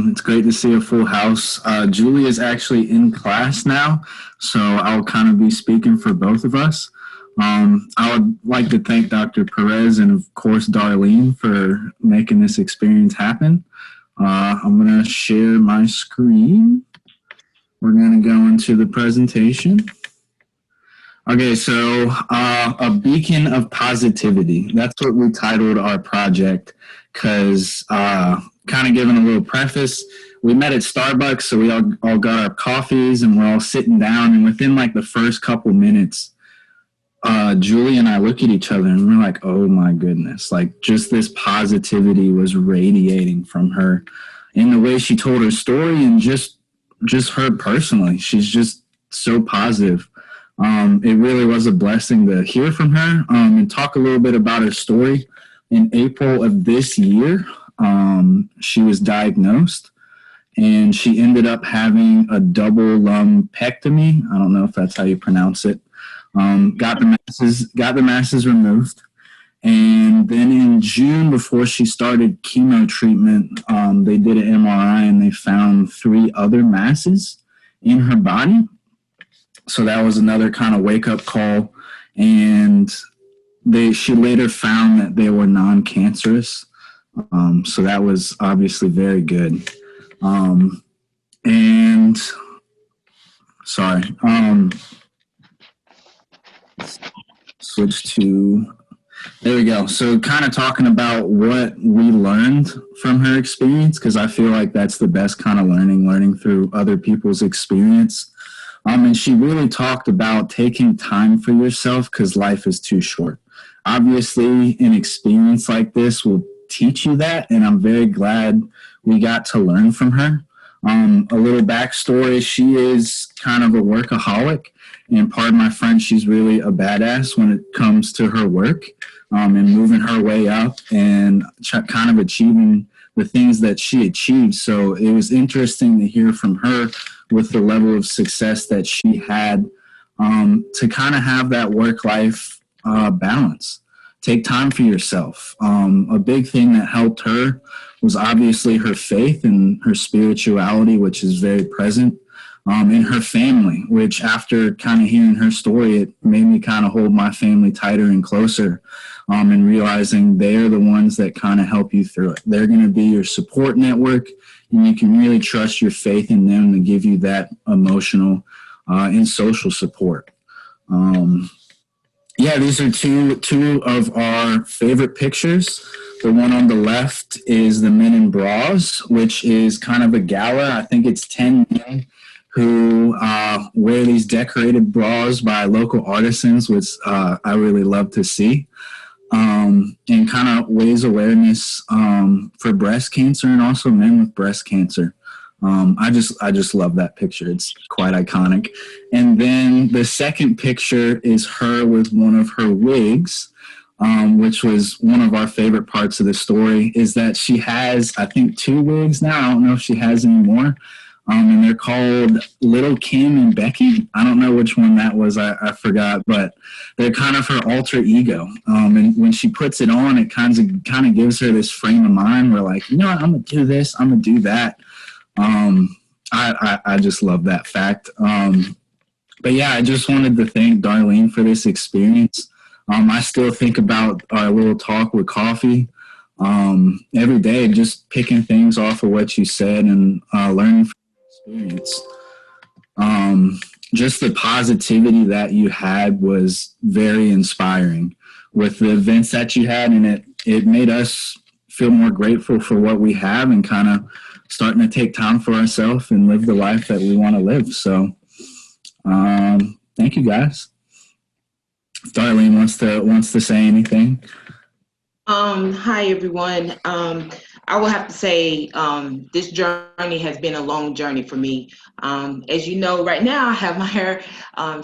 It's great to see a full house. Julie is actually in class now, so I'll kind of be speaking for both of us. I would like to thank Dr. Perez and, of course, Darlene for making this experience happen. I'm going to share my screen. We're going to go into the presentation. Okay, so a beacon of positivity. That's what we titled our project, because kind of giving a little preface, we met at Starbucks, so we all got our coffees and we're all sitting down, and within like the first couple minutes, Julie and I look at each other and we're like, oh my goodness, like just this positivity was radiating from her in the way she told her story and just just her personally. She's just so positive. It really was a blessing to hear from her and talk a little bit about her story. In April of this year, she was diagnosed, and she ended up having a double lumpectomy. I don't know if that's how you pronounce it. Got the masses removed. And then in June, before she started chemo treatment, they did an MRI and they found 3 other masses in her body. So that was another kind of wake-up call. And she later found that they were non-cancerous. So that was obviously very good. Switch to, there we go. So kind of talking about what we learned from her experience, because I feel like that's the best kind of learning through other people's experience. And she really talked about taking time for yourself because life is too short. Obviously, an experience like this will teach you that, and I'm very glad we got to learn from her. A little backstory, she is kind of a workaholic, and pardon my French, she's really a badass when it comes to her work and moving her way up and kind of achieving the things that she achieved. So it was interesting to hear from her with the level of success that she had to kind of have that work-life balance. Take time for yourself. A big thing that helped her was obviously her faith and her spirituality, which is very present, and her family, which after kind of hearing her story, it made me kind of hold my family tighter and closer, and realizing they're the ones that kind of help you through it. They're going to be your support network, and you can really trust your faith in them to give you that emotional and social support. Yeah, these are two of our favorite pictures. The one on the left is the Men in Bras, which is kind of a gala. I think it's 10 men who wear these decorated bras by local artisans, which I really love to see, and kind of raise awareness for breast cancer and also men with breast cancer. I just love that picture. It's quite iconic. And then the second picture is her with one of her wigs, which was one of our favorite parts of the story, is that she has, I think, 2 wigs now. I don't know if she has any more. And they're called Little Kim and Becky. I don't know which one that was. I forgot, but they're kind of her alter ego. And when she puts it on, it kind of gives her this frame of mind where, like, you know what, I'm going to do this, I'm going to do that. I just love that fact. But yeah, I just wanted to thank Darlene for this experience. I still think about our little talk with coffee every day, just picking things off of what you said and learning from your experience. Just the positivity that you had was very inspiring with the events that you had, and it made us feel more grateful for what we have and kind of starting to take time for ourselves and live the life that we want to live. So thank you guys. If Darlene wants to say anything. Hi everyone. I will have to say this journey has been a long journey for me. As you know, right now I have my hair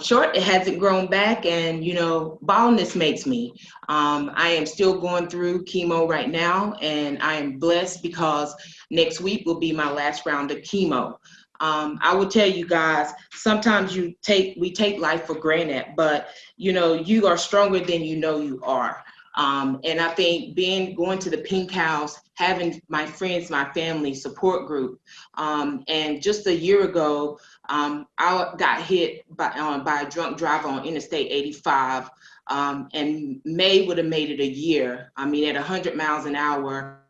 short. It hasn't grown back, and baldness makes me. I am still going through chemo right now, and I am blessed because next week will be my last round of chemo. I will tell you guys, sometimes we take life for granted, but you are stronger than you are. And I think going to the Pink House, having my friends, my family support group, and just a year ago, I got hit by a drunk driver on Interstate 85, and May would have made it a year. I mean, at 100 miles an hour,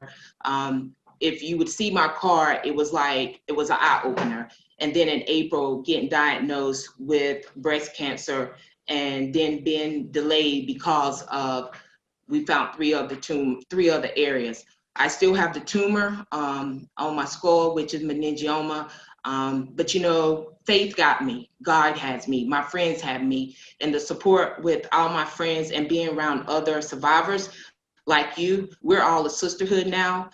if you would see my car, it was an eye opener. And then in April, getting diagnosed with breast cancer, and then being delayed because of we found three other areas. I still have the tumor on my skull, which is meningioma. But faith got me. God has me. My friends have me. And the support with all my friends and being around other survivors like you, we're all a sisterhood now.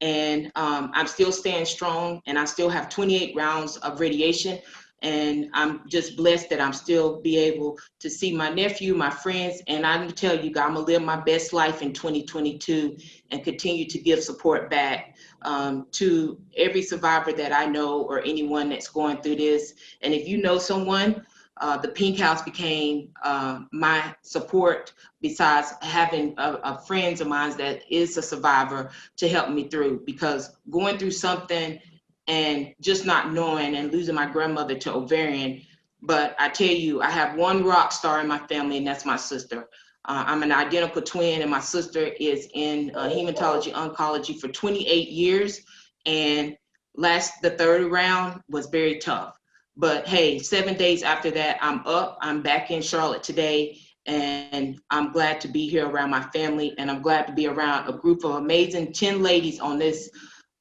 and I'm still staying strong, and I still have 28 rounds of radiation. And I'm just blessed that I'm still be able to see my nephew, my friends, and I'm gonna tell you, I'm gonna live my best life in 2022 and continue to give support back to every survivor that I know or anyone that's going through this. And if you know someone, the Pink House became my support, besides having friends of mine that is a survivor to help me through, because going through something and just not knowing and losing my grandmother to ovarian. But I tell you, I have one rock star in my family, and that's my sister. I'm an identical twin, and my sister is in hematology oncology for 28 years. And the third round was very tough. But hey, 7 days after that, I'm up. I'm back in Charlotte today, and I'm glad to be here around my family, and I'm glad to be around a group of amazing 10 ladies on this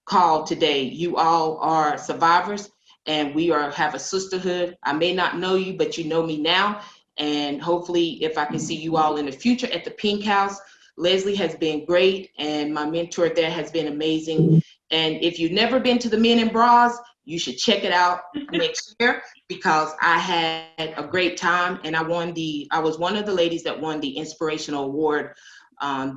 call today. You all are survivors, and we have a sisterhood. I may not know you, but you know me now, and hopefully if I can see you all in the future at the Pink House. Leslie has been great, and my mentor there has been amazing. And if you've never been to the Men in Bras, you should check it out next year, because I had a great time, and I was one of the ladies that won the inspirational award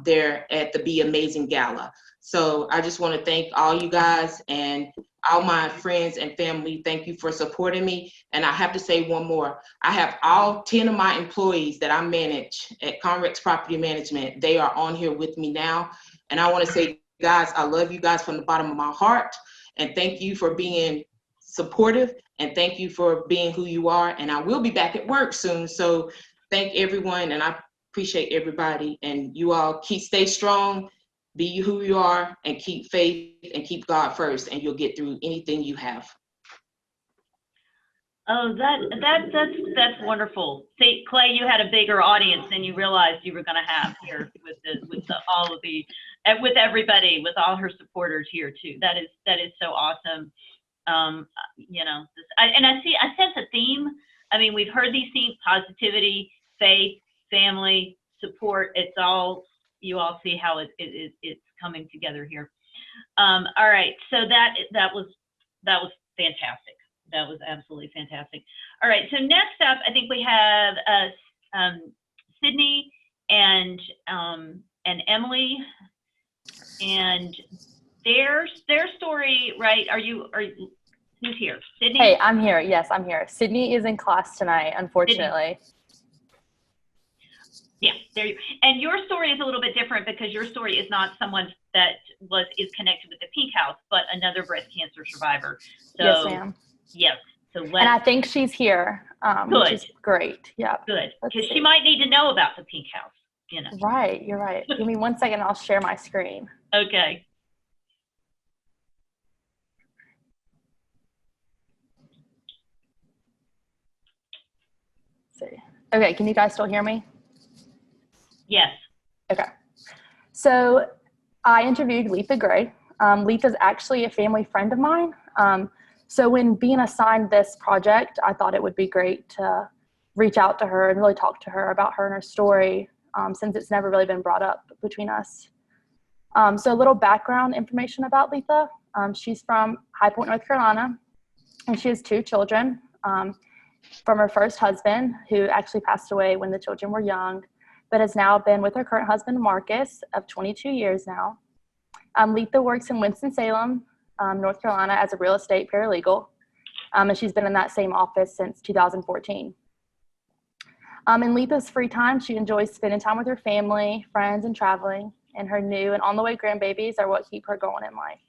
there at the Be Amazing Gala. So I just want to thank all you guys and all my friends and family. Thank you for supporting me. And I have to say one more. I have all 10 of my employees that I manage at Conrex Property Management. They are on here with me now. And I want to say, guys, I love you guys from the bottom of my heart. And thank you for being supportive. And thank you for being who you are. And I will be back at work soon. So thank everyone. And I appreciate everybody. And you all stay strong. Be who you are, and keep faith and keep God first, and you'll get through anything you have. Oh, that's wonderful. See, Clay, you had a bigger audience than you realized you were going to have here with everybody, with all her supporters here too. That is so awesome. You know, I sense a theme. I mean, we've heard these themes: positivity, faith, family, support. It's all. You all see how it's coming together here. All right, so that was fantastic. That was absolutely fantastic. All right, so next up, I think we have Sydney and Emily, and their story. Right? Who's here? Sydney. Hey, I'm here. Yes, I'm here. Sydney is in class tonight, unfortunately. Sydney. Yeah, and your story is a little bit different, because your story is not someone that is connected with the Pink House, but another breast cancer survivor. So, yes, ma'am. Yes. So and I think she's here, which is great. Yeah. Good, because she might need to know about the Pink House. You know. Right. You're right. Give me 1 second. I'll share my screen. Okay. Let's see. Okay. Can you guys still hear me? Yes. Okay. So I interviewed Letha Gray. Letha's actually a family friend of mine. So when being assigned this project, I thought it would be great to reach out to her and really talk to her about her and her story, since it's never really been brought up between us. So a little background information about Letha. She's from High Point, North Carolina, and she has 2 children from her first husband, who actually passed away when the children were young, but has now been with her current husband, Marcus, of 22 years now. Letha works in Winston-Salem, North Carolina, as a real estate paralegal, and she's been in that same office since 2014. In Letha's free time, she enjoys spending time with her family, friends, and traveling, and her new and on-the-way grandbabies are what keep her going in life.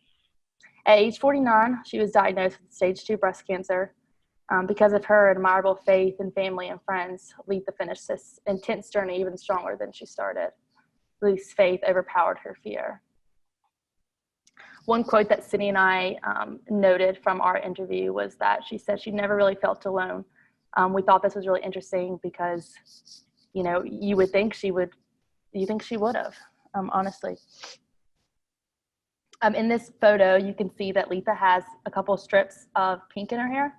At age 49, she was diagnosed with stage 2 breast cancer. Because of her admirable faith and family and friends, Letha finished this intense journey even stronger than she started. Letha's faith overpowered her fear. One quote that Sydney and I noted from our interview was that she said she never really felt alone. We thought this was really interesting because, you know, you think she would have, honestly. In this photo, you can see that Letha has a couple of strips of pink in her hair.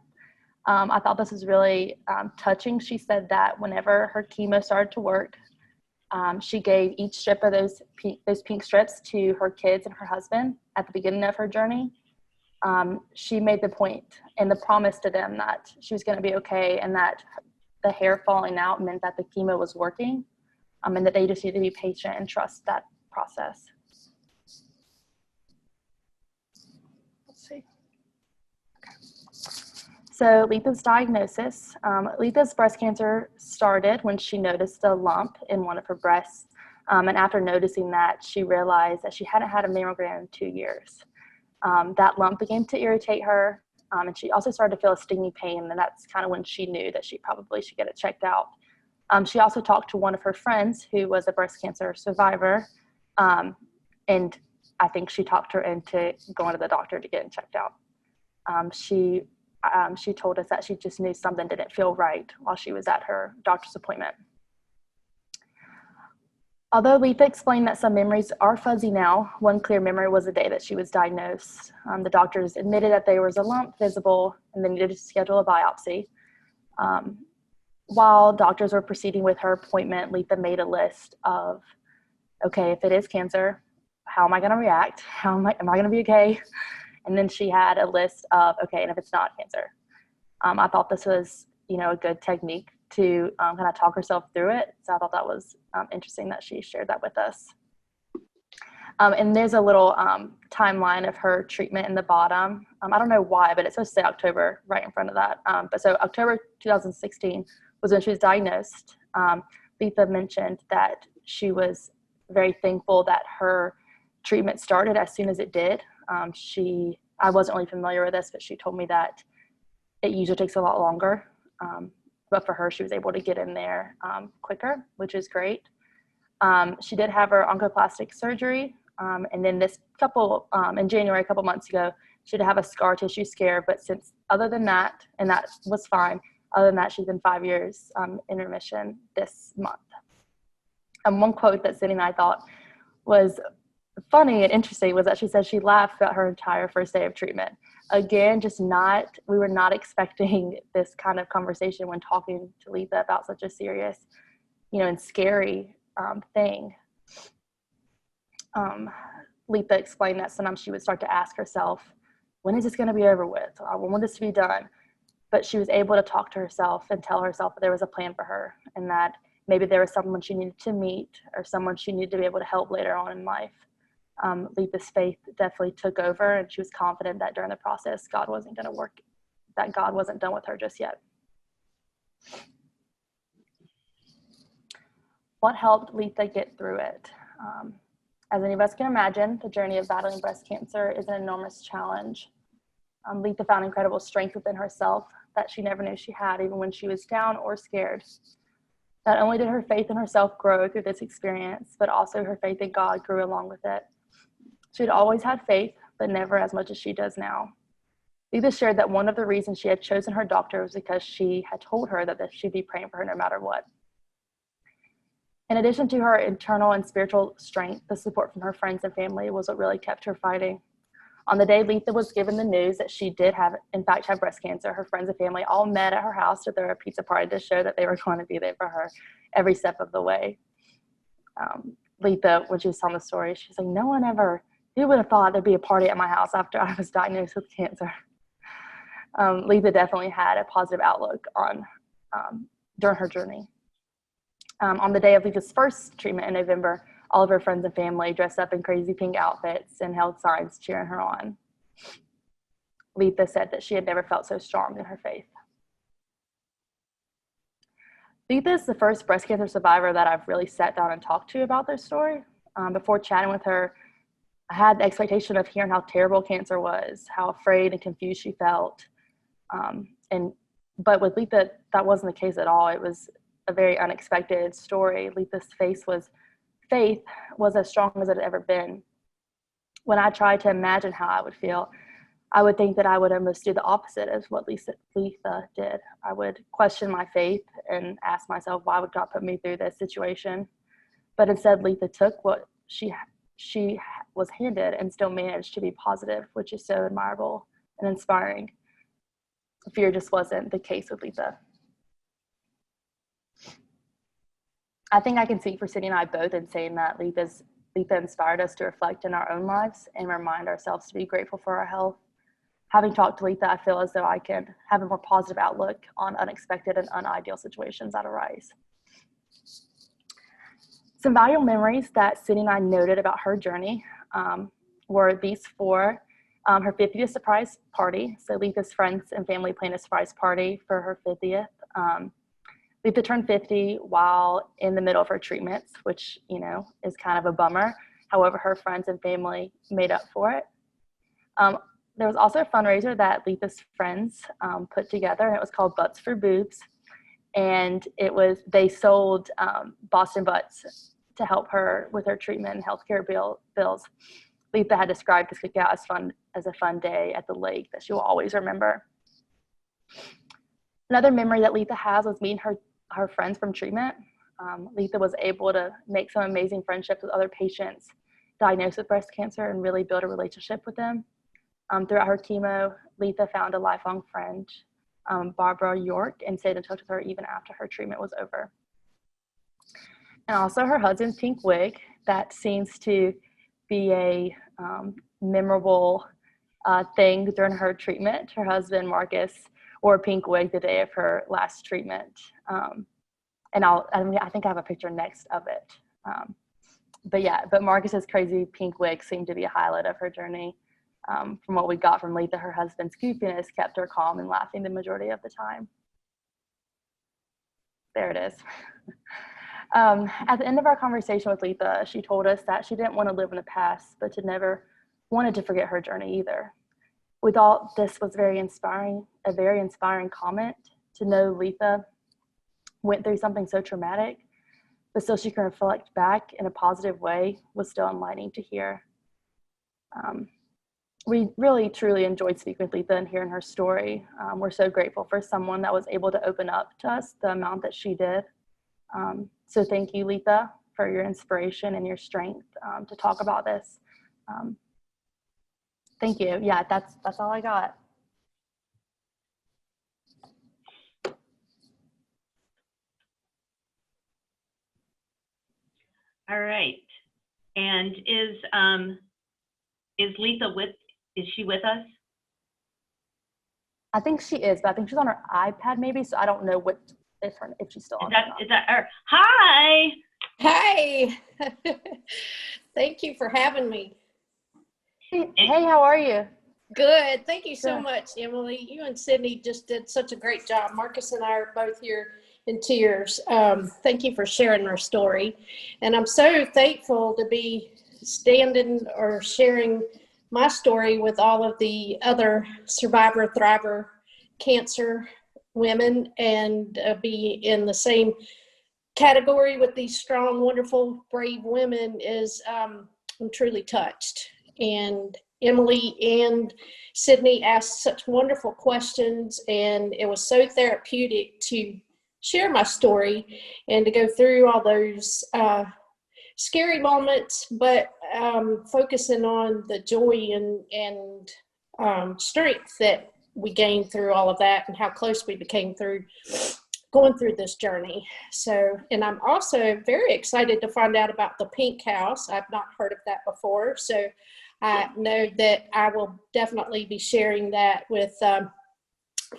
I thought this was really touching. She said that whenever her chemo started to work, She gave each strip of those pink strips to her kids and her husband at the beginning of her journey. She made the point and the promise to them that she was going to be okay, and that the hair falling out meant that the chemo was working, and that they just need to be patient and trust that process. Let's see. So Letha's diagnosis. Letha's breast cancer started when she noticed a lump in one of her breasts. And after noticing that, she realized that she hadn't had a mammogram in 2 years. That lump began to irritate her, and she also started to feel a stinging pain, and that's kind of when she knew that she probably should get it checked out. She also talked to one of her friends who was a breast cancer survivor, and I think she talked her into going to the doctor to get it checked out. She told us that she just knew something didn't feel right while she was at her doctor's appointment. Although Letha explained that some memories are fuzzy now, one clear memory was the day that she was diagnosed. The doctors admitted that there was a lump visible and they needed to schedule a biopsy. While doctors were proceeding with her appointment, Letha made a list of, okay, if it is cancer, how am I going to react? Am I going to be okay? And then she had a list of, okay, and if it's not cancer. I thought this was, a good technique to kind of talk herself through it. So I thought that was interesting that she shared that with us. And there's a little timeline of her treatment in the bottom. I don't know why, but it's supposed to say October right in front of that. But so October 2016 was when she was diagnosed. Letha mentioned that she was very thankful that her treatment started as soon as it did. I wasn't really familiar with this, but she told me that it usually takes a lot longer. But for her, she was able to get in there quicker, which is great. She did have her oncoplastic surgery. And then in January, a couple months ago, she did have a scar tissue scare. But other than that, and that was fine, other than that, she's been 5 years in remission this month. And one quote that Cindy and I thought was funny and interesting was that she said she laughed throughout her entire first day of treatment. Again, we were not expecting this kind of conversation when talking to Letha about such a serious, and scary thing. Letha explained that sometimes she would start to ask herself, when is this going to be over with? I want this to be done. But she was able to talk to herself and tell herself that there was a plan for her, and that maybe there was someone she needed to meet or someone she needed to be able to help later on in life. Letha's faith definitely took over, and she was confident that during the process, God wasn't going to work, that God wasn't done with her just yet. What helped Letha get through it? As any of us can imagine, the journey of battling breast cancer is an enormous challenge. Letha found incredible strength within herself that she never knew she had, even when she was down or scared. Not only did her faith in herself grow through this experience, but also her faith in God grew along with it. She had always had faith, but never as much as she does now. Letha shared that one of the reasons she had chosen her doctor was because she had told her that she'd be praying for her no matter what. In addition to her internal and spiritual strength, the support from her friends and family was what really kept her fighting. On the day Letha was given the news that she did in fact have breast cancer, her friends and family all met at her house to throw a pizza party to show that they were going to be there for her every step of the way. Letha, when she was telling the story, she's like, who would have thought there'd be a party at my house after I was diagnosed with cancer? Letha definitely had a positive outlook during her journey. On the day of Letha's first treatment in November, all of her friends and family dressed up in crazy pink outfits and held signs cheering her on. Letha said that she had never felt so strong in her faith. Letha is the first breast cancer survivor that I've really sat down and talked to about their story. Before chatting with her, I had the expectation of hearing how terrible cancer was, how afraid and confused she felt. But with Letha, that wasn't the case at all. It was a very unexpected story. Letha's faith was as strong as it had ever been. When I tried to imagine how I would feel, I would think that I would almost do the opposite of what Letha did. I would question my faith and ask myself, why would God put me through this situation? But instead, Letha took what she was handed and still managed to be positive, which is so admirable and inspiring. Fear just wasn't the case with Letha. I think I can speak for Sydney and I both in saying that Litha inspired us to reflect in our own lives and remind ourselves to be grateful for our health. Having talked to Litha, I feel as though I can have a more positive outlook on unexpected and unideal situations that arise. Some valuable memories that Sydney and I noted about her journey were these four. Her 50th surprise party. So Litha's friends and family planned a surprise party for her 50th. Litha turned 50 while in the middle of her treatments, which, you know, is kind of a bummer. However, her friends and family made up for it. There was also a fundraiser that Litha's friends put together, and it was called Butts for Boobs. And they sold Boston butts to help her with her treatment and healthcare bills. Litha had described this cookout as a fun day at the lake that she will always remember. Another memory that Litha has was meeting her friends from treatment. Litha was able to make some amazing friendships with other patients diagnosed with breast cancer and really build a relationship with them. Throughout her chemo, Litha found a lifelong friend, Barbara York, and stayed in touch with her even after her treatment was over. And also her husband's pink wig, that seems to be a memorable thing during her treatment. Her husband, Marcus, wore a pink wig the day of her last treatment. And I think I have a picture next of it. But Marcus's crazy pink wig seemed to be a highlight of her journey. From what we got from Litha, her husband's goofiness kept her calm and laughing the majority of the time. There it is. At the end of our conversation with Litha, she told us that she didn't want to live in the past, but never wanted to forget her journey either. We thought this was a very inspiring comment to know Litha went through something so traumatic, but still she can reflect back in a positive way was still enlightening to hear. We really, truly enjoyed speaking with Litha and hearing her story. We're so grateful for someone that was able to open up to us the amount that she did. So thank you, Litha, for your inspiration and your strength to talk about this. Thank you. Yeah, that's all I got. All right. And is Litha is she with us? I think she is, but I think she's on her iPad maybe, so I don't know if she's still on. Is that her? Hi. Hey. Thank you for having me. Hey, how are you? Good. Thank you so much, Emily. You and Sydney just did such a great job. Marcus and I are both here in tears. Thank you for sharing our story. And I'm so thankful to be standing or sharing my story with all of the other survivor, thriver cancer women and be in the same category with these strong, wonderful, brave women is I'm truly touched. And Emily and Sydney asked such wonderful questions, and it was so therapeutic to share my story and to go through all those scary moments, but focusing on the joy and strength that we gained through all of that and how close we became through going through this journey. So, and I'm also very excited to find out about the Pink House. I've not heard of that before. So I know that I will definitely be sharing that with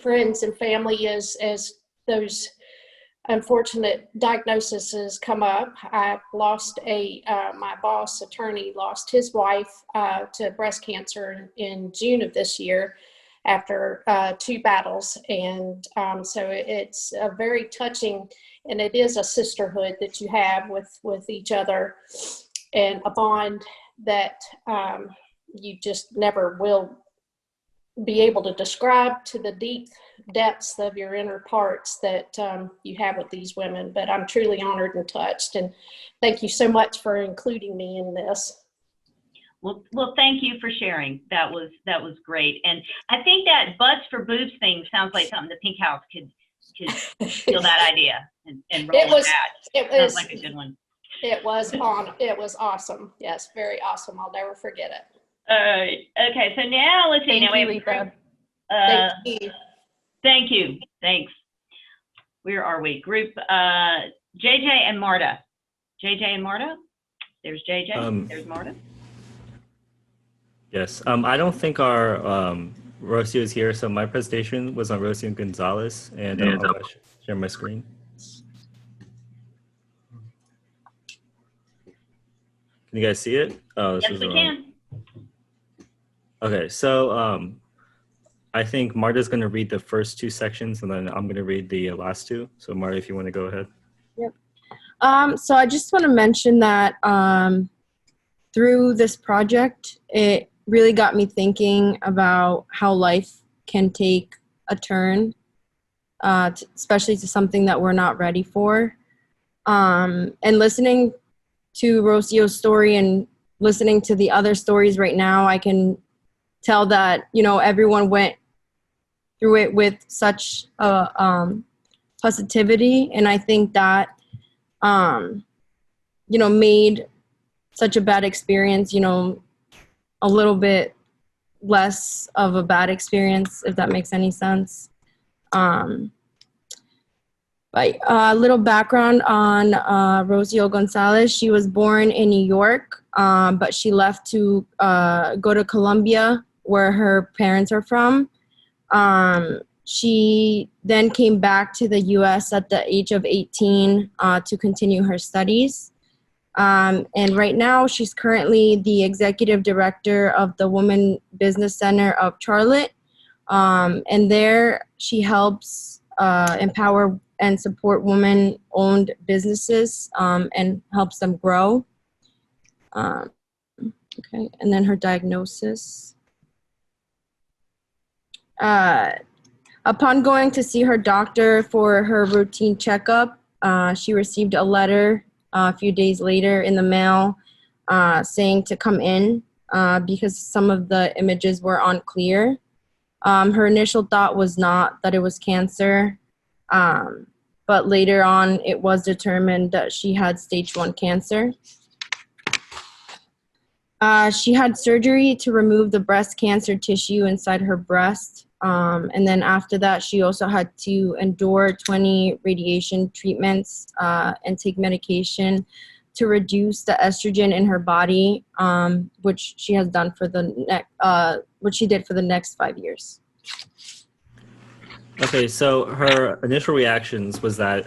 friends and family as those unfortunate diagnoses come up. I lost my boss attorney lost his wife to breast cancer in June of this year after 2 battles. And so it's a very touching, and it is a sisterhood that you have with each other and a bond that you just never will be able to describe to the deep depths of your inner parts that you have with these women. But I'm truly honored and touched, and thank you so much for including me in this. Well, thank you for sharing. That was great. And I think that Butts for Boobs thing sounds like something the Pink House could steal that idea and roll with that. It sounds like a good one. It was awesome. Yes, very awesome. I'll never forget it. All right. Okay. So now let's see. Thank now you, we have Litha. Thank you. Thanks. Where are we? Group JJ and Marta. JJ and Marta. There's JJ. There's Marta. Yes. I don't think our Rosio is here, so my presentation was on Rosio and Gonzalez, and I'll share my screen. Can you guys see it? Oh, Yes, we can. Okay, so I think Marta's going to read the first two sections, and then I'm going to read the last two. So Marta, if you want to go ahead. Yep. So I just want to mention that through this project, it really got me thinking about how life can take a turn, especially to something that we're not ready for. And listening to Rosio's story and listening to the other stories right now, I can tell that, you know, everyone went through it with such positivity. And I think that, you know, made such a bad experience, you know, a little bit less of a bad experience, if that makes any sense. But a little background on Rosio Gonzalez. She was born in New York, but she left to go to Colombia, where her parents are from. She then came back to the US at the age of 18 to continue her studies. And right now, she's currently the executive director of the Women Business Center of Charlotte. And there she helps empower and support women-owned businesses and helps them grow. Okay, and then her diagnosis. Upon going to see her doctor for her routine checkup, she received a letter a few days later in the mail saying to come in because some of the images were unclear. Her initial thought was not that it was cancer, but later on it was determined that she had stage 1 cancer. She had surgery to remove the breast cancer tissue inside her breast. And then after that, she also had to endure 20 radiation treatments and take medication to reduce the estrogen in her body, which she has done for which she did for the next 5 years. Okay, so her initial reactions was that,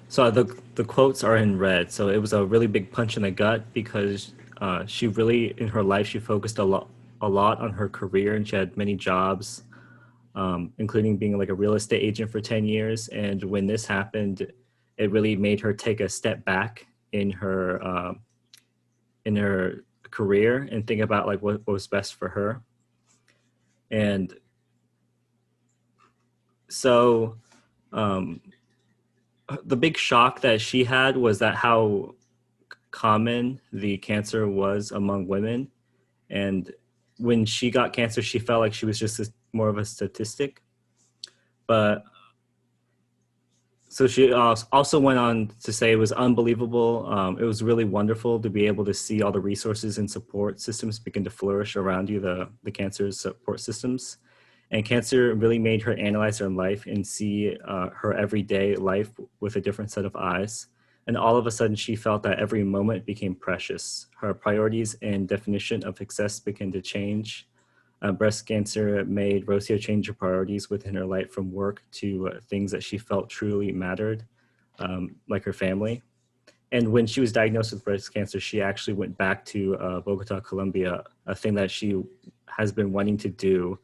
so the quotes are in red. So it was a really big punch in the gut because she really, in her life, she focused a lot on her career, and she had many jobs, including being like a real estate agent for 10 years. And when this happened, it really made her take a step back in her career and think about like what was best for her. And so the big shock that she had was that how common the cancer was among women. And when she got cancer, she felt like she was just more of a statistic. But so she also went on to say it was unbelievable. It was really wonderful to be able to see all the resources and support systems begin to flourish around you, the cancer support systems. And cancer really made her analyze her life and see her everyday life with a different set of eyes. And all of a sudden, she felt that every moment became precious. Her priorities and definition of success began to change. Breast cancer made Rosio change her priorities within her life from work to things that she felt truly mattered, like her family. And when she was diagnosed with breast cancer, she actually went back to Bogota, Colombia, a thing that she has been wanting to do,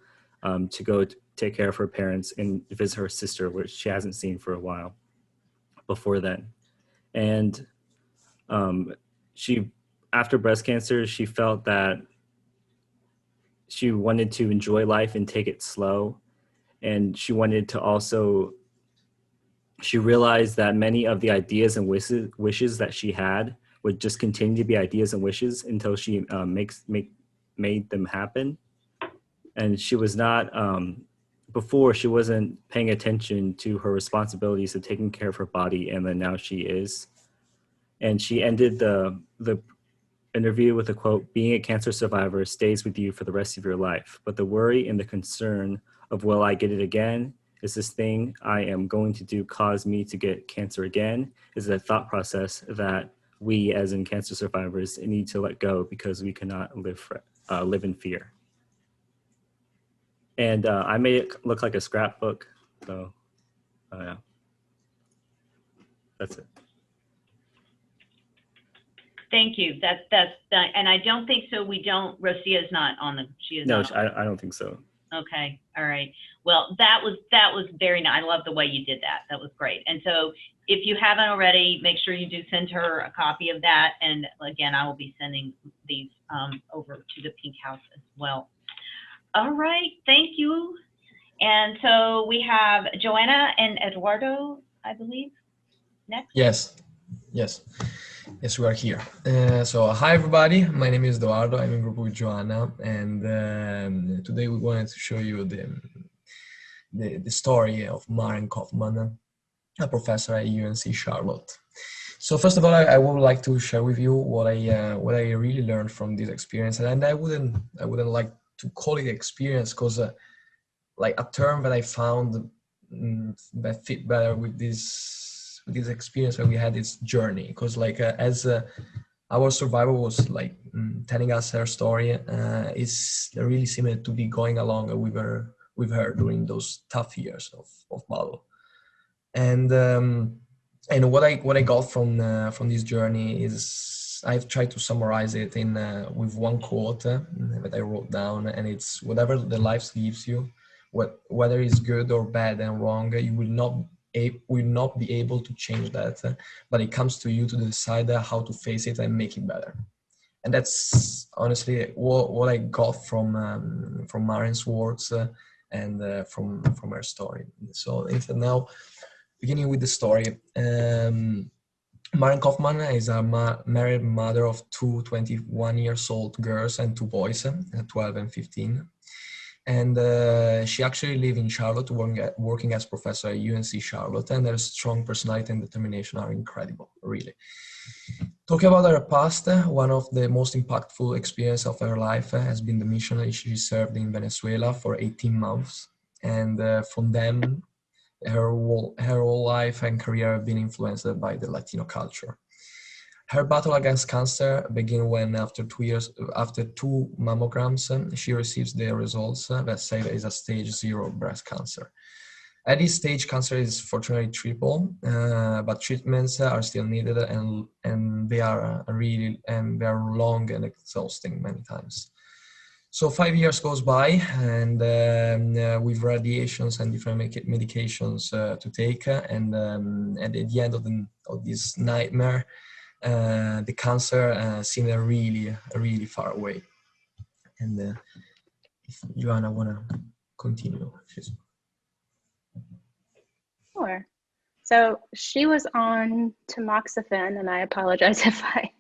to go take care of her parents and visit her sister, which she hasn't seen for a while before then. And she, after breast cancer, she felt that she wanted to enjoy life and take it slow. And she wanted to also, she realized that many of the ideas and wishes that she had would just continue to be ideas and wishes until she made them happen. And she was not, before she wasn't paying attention to her responsibilities of taking care of her body, and then now she is. And she ended the interview with a quote, "Being a cancer survivor stays with you for the rest of your life, but the worry and the concern of will I get it again Is this thing I am going to do cause me to get cancer again? Is it a thought process that we as in cancer survivors need to let go because we cannot live in fear? And I made it look like a scrapbook, so yeah, that's it. Thank you. And I don't think so. Rosio is not on the. She is No, not on. I don't think so. Okay. All right. Well, that was very nice. I love the way you did that. That was great. And so if you haven't already, make sure you do send her a copy of that. And again, I will be sending these over to the Pink House as well. All right. Thank you. And so we have Joanna and Eduardo, I believe, next. Yes, we are here. So hi everybody, my name is Eduardo, I'm in group with Joanna, and today we wanted to show you the story of Marin Kaufman, a professor at UNC Charlotte. So first of all, I would like to share with you what I really learned from this experience, and I wouldn't like to call it experience because like a term that I found that fit better with this experience that we had, this journey, because like as our survivor was like telling us her story, it's really similar to be going along with her during those tough years of battle. And what I got from this journey is I've tried to summarize it in with one quote that I wrote down, and it's whatever the life gives you, whether it's good or bad and wrong, you will not be able to change that, but it comes to you to decide how to face it and make it better. And that's honestly what I got from Marin's words and from her story. So now, beginning with the story, Marin Kaufman is a married mother of two 21-year-old girls and two boys, 12 and 15. And she actually lives in Charlotte, working as professor at UNC Charlotte, and her strong personality and determination are incredible, really. Talking about her past, one of the most impactful experiences of her life has been the mission she served in Venezuela for 18 months. And from them, her whole life and career have been influenced by the Latino culture. Her battle against cancer began when, after 2 mammograms, she receives the results that say it is a stage 0 breast cancer. At this stage, cancer is fortunately treatable, but treatments are still needed, and they are long and exhausting many times. So 5 years goes by, and with radiations and different medications to take, and at the end of this nightmare, the cancer seemed really far away. And if Joanna wanna continue, Sure. So she was on tamoxifen, and I apologize if I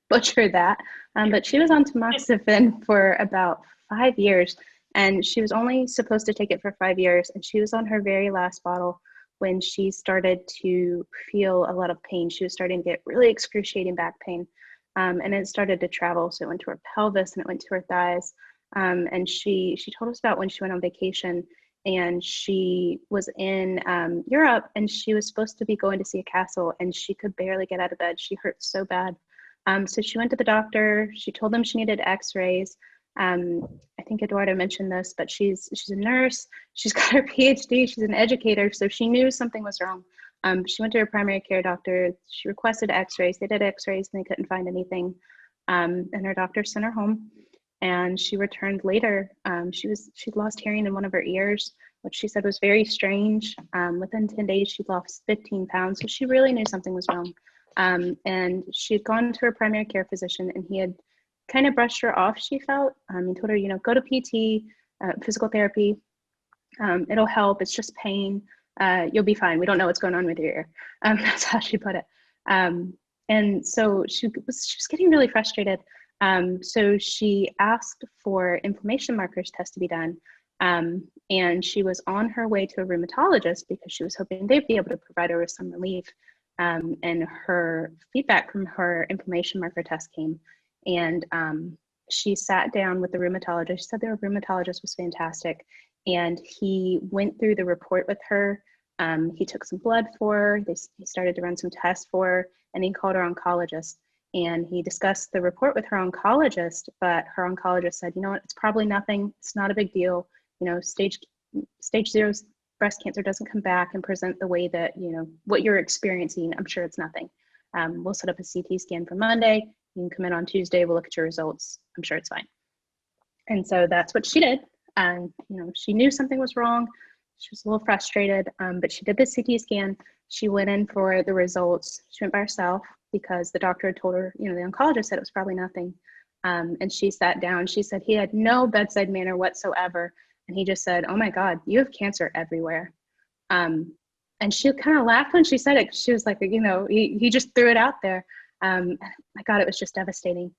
butchered that, but she was on tamoxifen for about 5 years, and she was only supposed to take it for 5 years, and she was on her very last bottle when she started to feel a lot of pain. She was starting to get really excruciating back pain, and it started to travel. So it went to her pelvis and it went to her thighs. And she told us about when she went on vacation, and she was in Europe, and she was supposed to be going to see a castle, and she could barely get out of bed. She hurt so bad. So she went to the doctor. She told them she needed x-rays. I think Eduardo mentioned this, but she's a nurse. She's got her PhD. She's an educator, so she knew something was wrong. She went to her primary care doctor. She requested x-rays. They did x-rays and they couldn't find anything. And her doctor sent her home, and she returned later. She'd lost hearing in one of her ears, which she said was very strange. Within 10 days, she'd lost 15 pounds. So she really knew something was wrong. And she'd gone to her primary care physician, and he had kind of brushed her off, she felt. He told her, go to PT, physical therapy. It'll help. It's just pain. You'll be fine. We don't know what's going on with your ear. That's how she put it. And so she was getting really frustrated. So she asked for inflammation markers test to be done. And she was on her way to a rheumatologist because she was hoping they'd be able to provide her with some relief. And her feedback from her inflammation marker test came. And she sat down with the rheumatologist. She said their rheumatologist was fantastic. And he went through the report with her. He took some blood for her. He started to run some tests for her, and he called her oncologist. And he discussed the report with her oncologist, but her oncologist said, you know what, it's probably nothing. It's not a big deal. You know, stage 0 breast cancer doesn't come back and present the way that, you know, what you're experiencing. I'm sure it's nothing. We'll set up a CT scan for Monday. You can come in on Tuesday. We'll look at your results. I'm sure it's fine. And so that's what she did. And, you know, she knew something was wrong. She was a little frustrated, but she did the CT scan. She went in for the results. She went by herself because the doctor had told her, you know, the oncologist said it was probably nothing. And she sat down. She said he had no bedside manner whatsoever. And he just said, oh my God, you have cancer everywhere. And she kind of laughed when she said it. She was like, you know, he just threw it out there. My God, it was just devastating.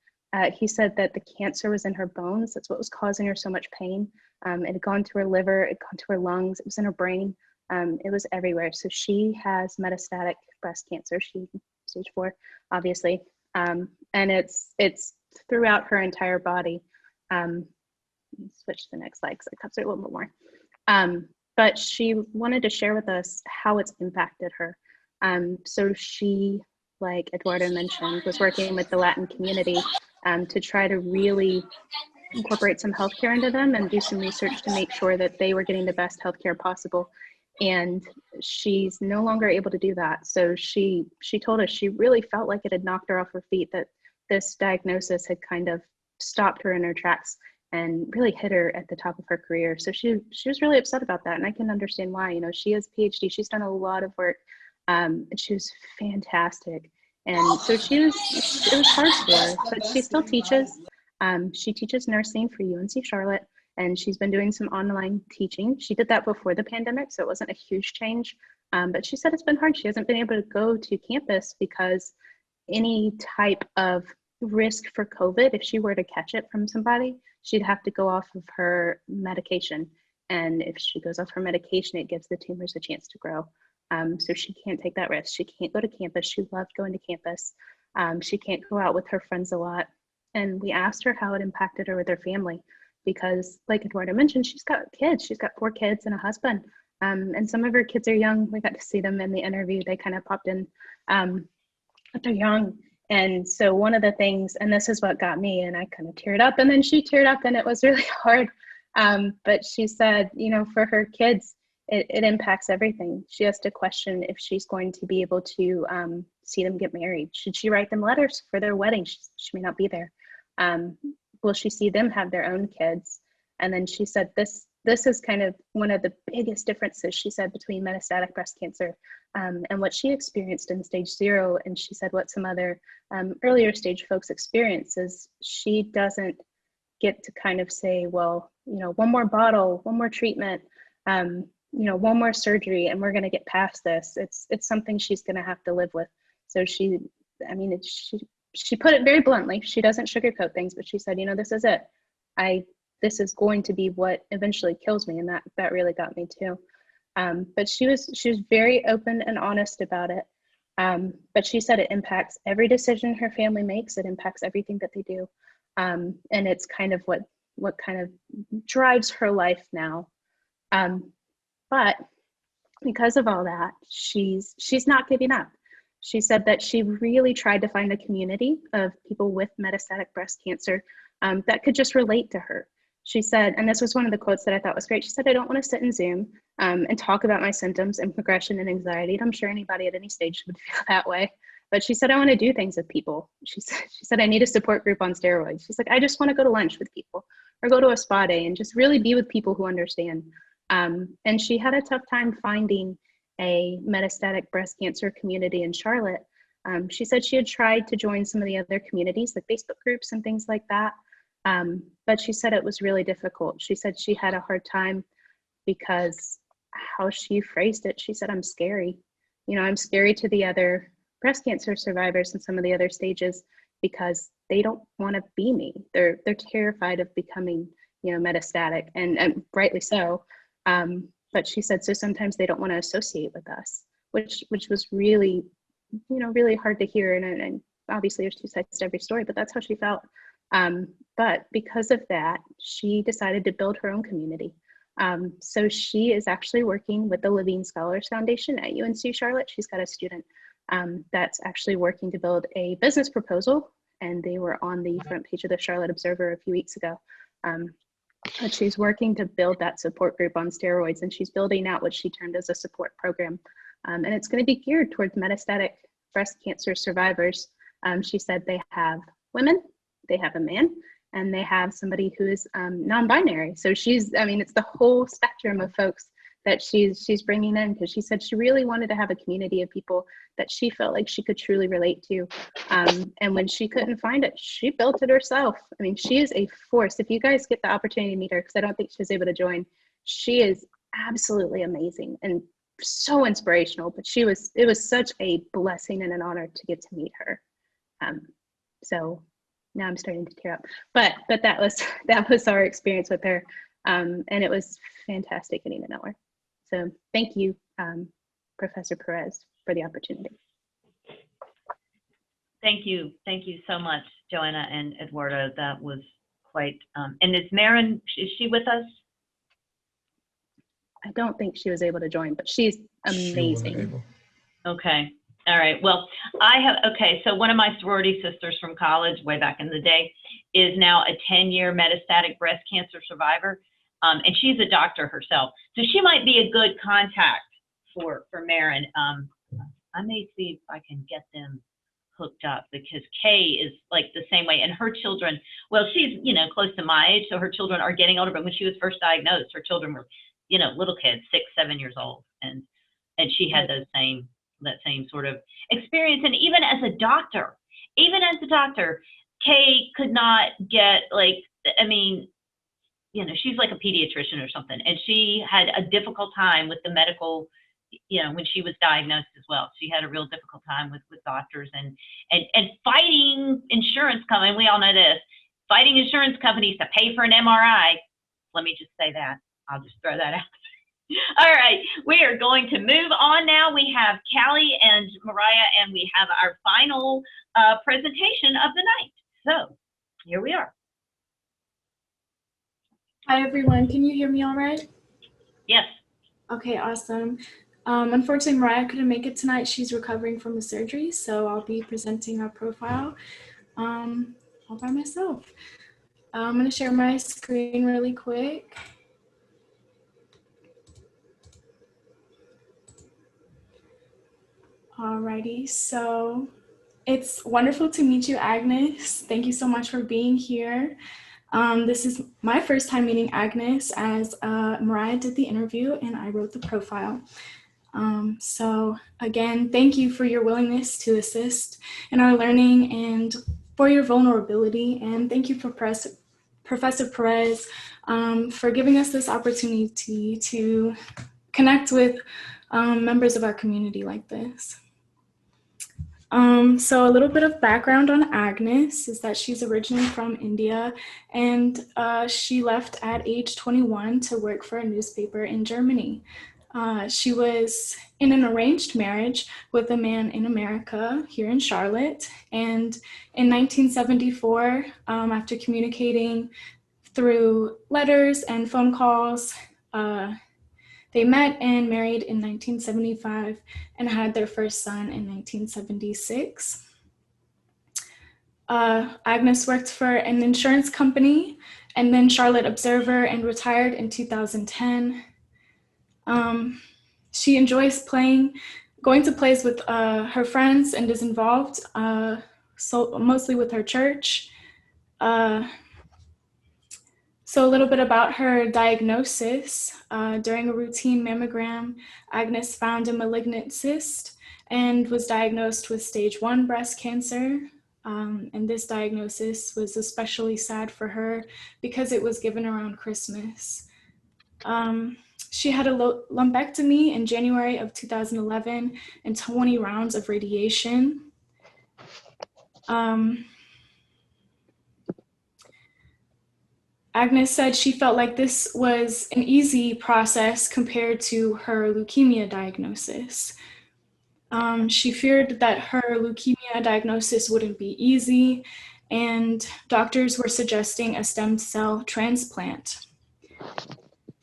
He said that the cancer was in her bones. That's what was causing her so much pain. It had gone to her liver, it had gone to her lungs, it was in her brain. It was everywhere. So she has metastatic breast cancer. She's stage 4, obviously. And it's throughout her entire body. Switch to the next slide because it covers it a little bit more. But she wanted to share with us how it's impacted her. So she, like Eduardo mentioned, was working with the Latin community to try to really incorporate some healthcare into them and do some research to make sure that they were getting the best healthcare possible. And she's no longer able to do that. So she told us she really felt like it had knocked her off her feet, that this diagnosis had kind of stopped her in her tracks and really hit her at the top of her career. So she was really upset about that. And I can understand why. You know, she has a PhD, she's done a lot of work, and she was fantastic. And so it was hard for her, but she still teaches. She teaches nursing for UNC Charlotte, and she's been doing some online teaching. She did that before the pandemic, so it wasn't a huge change. But she said it's been hard. She hasn't been able to go to campus because any type of risk for COVID, if she were to catch it from somebody, she'd have to go off of her medication. And if she goes off her medication, it gives the tumors a chance to grow. So she can't take that risk. She can't go to campus. She loved going to campus. She can't go out with her friends a lot. And we asked her how it impacted her with her family, because like Eduardo mentioned, she's got kids. She's got 4 kids and a husband. And some of her kids are young. We got to see them in the interview. They kind of popped in, but they're young. And so one of the things, and this is what got me, and I kind of teared up, and then she teared up, and it was really hard. But she said, you know, for her kids, it impacts everything. She has to question if she's going to be able to see them get married. Should she write them letters for their wedding? She may not be there. Will she see them have their own kids? And then she said this is kind of one of the biggest differences, she said, between metastatic breast cancer and what she experienced in stage 0. And she said what some other earlier stage folks experience is she doesn't get to kind of say, well, you know, one more bottle, one more treatment, you know, one more surgery, and we're going to get past this. It's something she's going to have to live with. So she put it very bluntly. She doesn't sugarcoat things, but she said, you know, this is it. This is going to be what eventually kills me. And that really got me too. But she was very open and honest about it. But she said it impacts every decision her family makes. It impacts everything that they do. And it's kind of what kind of drives her life now. But because of all that, she's not giving up. She said that she really tried to find a community of people with metastatic breast cancer that could just relate to her. She said, and this was one of the quotes that I thought was great, she said, I don't want to sit in Zoom and talk about my symptoms and progression and anxiety. And I'm sure anybody at any stage would feel that way. But she said, I want to do things with people. She said, I need a support group on steroids. She's like, I just want to go to lunch with people or go to a spa day and just really be with people who understand. And she had a tough time finding a metastatic breast cancer community in Charlotte. She said she had tried to join some of the other communities, like Facebook groups and things like that. But she said it was really difficult. She said she had a hard time because how she phrased it, she said, I'm scary. You know, I'm scary to the other breast cancer survivors in some of the other stages because they don't want to be me. They're terrified of becoming, you know, metastatic, and rightly so. But she said, so sometimes they don't want to associate with us, which was really, you know, really hard to hear. And obviously there's 2 sides to every story, but that's how she felt. But because of that, she decided to build her own community. So she is actually working with the Levine Scholars Foundation at UNC Charlotte. She's got a student that's actually working to build a business proposal, and they were on the front page of the Charlotte Observer a few weeks ago. But she's working to build that support group on steroids, and she's building out what she termed as a support program. And it's going to be geared towards metastatic breast cancer survivors. She said they have women, they have a man, and they have somebody who is non-binary. So it's the whole spectrum of folks that she's bringing in, because she said she really wanted to have a community of people that she felt like she could truly relate to. And when she couldn't find it, she built it herself. I mean, she is a force. If you guys get the opportunity to meet her, because I don't think she was able to join, she is absolutely amazing and so inspirational. But it was such a blessing and an honor to get to meet her. So now I'm starting to tear up. But that was our experience with her, and it was fantastic getting to know her. So thank you, Professor Perez, for the opportunity. Thank you so much, Joanna and Eduardo. That was quite. And is Marin? Is she with us? I don't think she was able to join, but she's amazing. Okay. All right. Well, so one of my sorority sisters from college way back in the day is now a 10-year metastatic breast cancer survivor. And she's a doctor herself. So she might be a good contact for Marin. I may see if I can get them hooked up, because Kay is like the same way. And her children, well, she's, close to my age, so her children are getting older. But when she was first diagnosed, her children were, little kids, 6, 7 years old. And she had that same sort of experience. And even as a doctor, Kay could not get she's like a pediatrician or something. And she had a difficult time with the medical, when she was diagnosed as well. She had a real difficult time with doctors and fighting insurance companies. We all know this, fighting insurance companies to pay for an MRI. Let me just say that. I'll just throw that out. All right, we are going to move on now. We have Callie and Mariah, and we have our final presentation of the night. So here we are. Hi, everyone. Can you hear me all right? Yes. Okay, awesome. Unfortunately, Mariah couldn't make it tonight. She's recovering from a surgery, so I'll be presenting her profile all by myself. I'm going to share my screen really quick. Alrighty, so it's wonderful to meet you, Agnes. Thank you so much for being here. This is my first time meeting Agnes, as Mariah did the interview and I wrote the profile. So again, thank you for your willingness to assist in our learning and for your vulnerability. And thank you for Professor Perez for giving us this opportunity to connect with members of our community like this. So a little bit of background on Agnes is that she's originally from India, and she left at age 21 to work for a newspaper in Germany. She was in an arranged marriage with a man in America here in Charlotte, and in 1974, after communicating through letters and phone calls, they met and married in 1975 and had their first son in 1976. Agnes worked for an insurance company and then Charlotte Observer and retired in 2010. She enjoys going to plays with her friends and is involved mostly with her church. So a little bit about her diagnosis. During a routine mammogram, Agnes found a malignant cyst and was diagnosed with stage 1 breast cancer. And this diagnosis was especially sad for her because it was given around Christmas. She had a lumpectomy in January of 2011 and 20 rounds of radiation. Agnes said she felt like this was an easy process compared to her leukemia diagnosis. She feared that her leukemia diagnosis wouldn't be easy, and doctors were suggesting a stem cell transplant.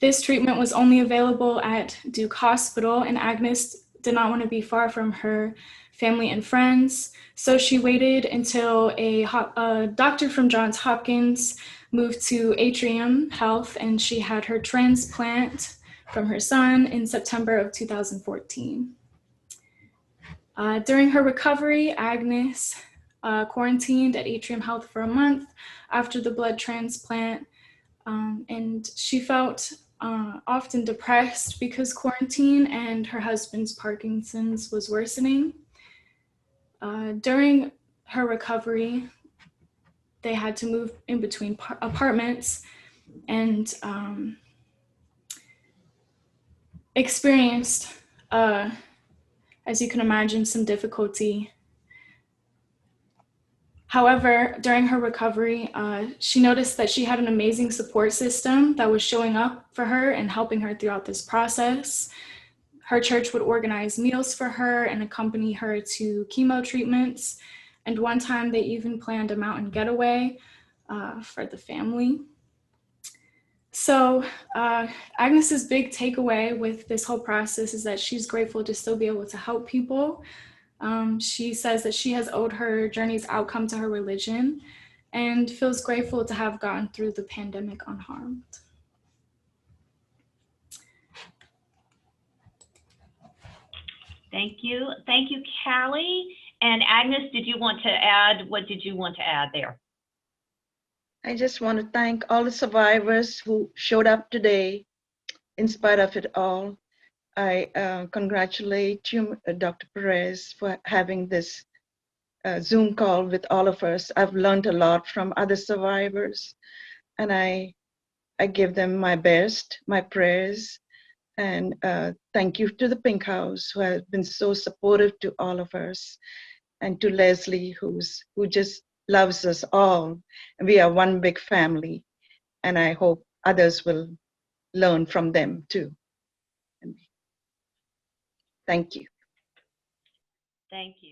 This treatment was only available at Duke Hospital, and Agnes did not want to be far from her family and friends. So she waited until a doctor from Johns Hopkins moved to Atrium Health, and she had her transplant from her son in September of 2014. During her recovery, Agnes quarantined at Atrium Health for a month after the blood transplant, and she felt often depressed because quarantine and her husband's Parkinson's was worsening. During her recovery, they had to move in between apartments and experienced, as you can imagine, some difficulty. However, during her recovery, she noticed that she had an amazing support system that was showing up for her and helping her throughout this process. Her church would organize meals for her and accompany her to chemo treatments. And one time they even planned a mountain getaway for the family. So Agnes's big takeaway with this whole process is that she's grateful to still be able to help people. She says that she has owed her journey's outcome to her religion and feels grateful to have gotten through the pandemic unharmed. Thank you. Thank you, Callie. And Agnes, did you want to add, what did you want to add there? I just want to thank all the survivors who showed up today in spite of it all. I congratulate you, Dr. Perez, for having this Zoom call with all of us. I've learned a lot from other survivors, and I give them my best, my prayers, and thank you to the Pink House, who has been so supportive to all of us, and to Leslie, who just loves us all. And we are one big family, and I hope others will learn from them too. Thank you. Thank you.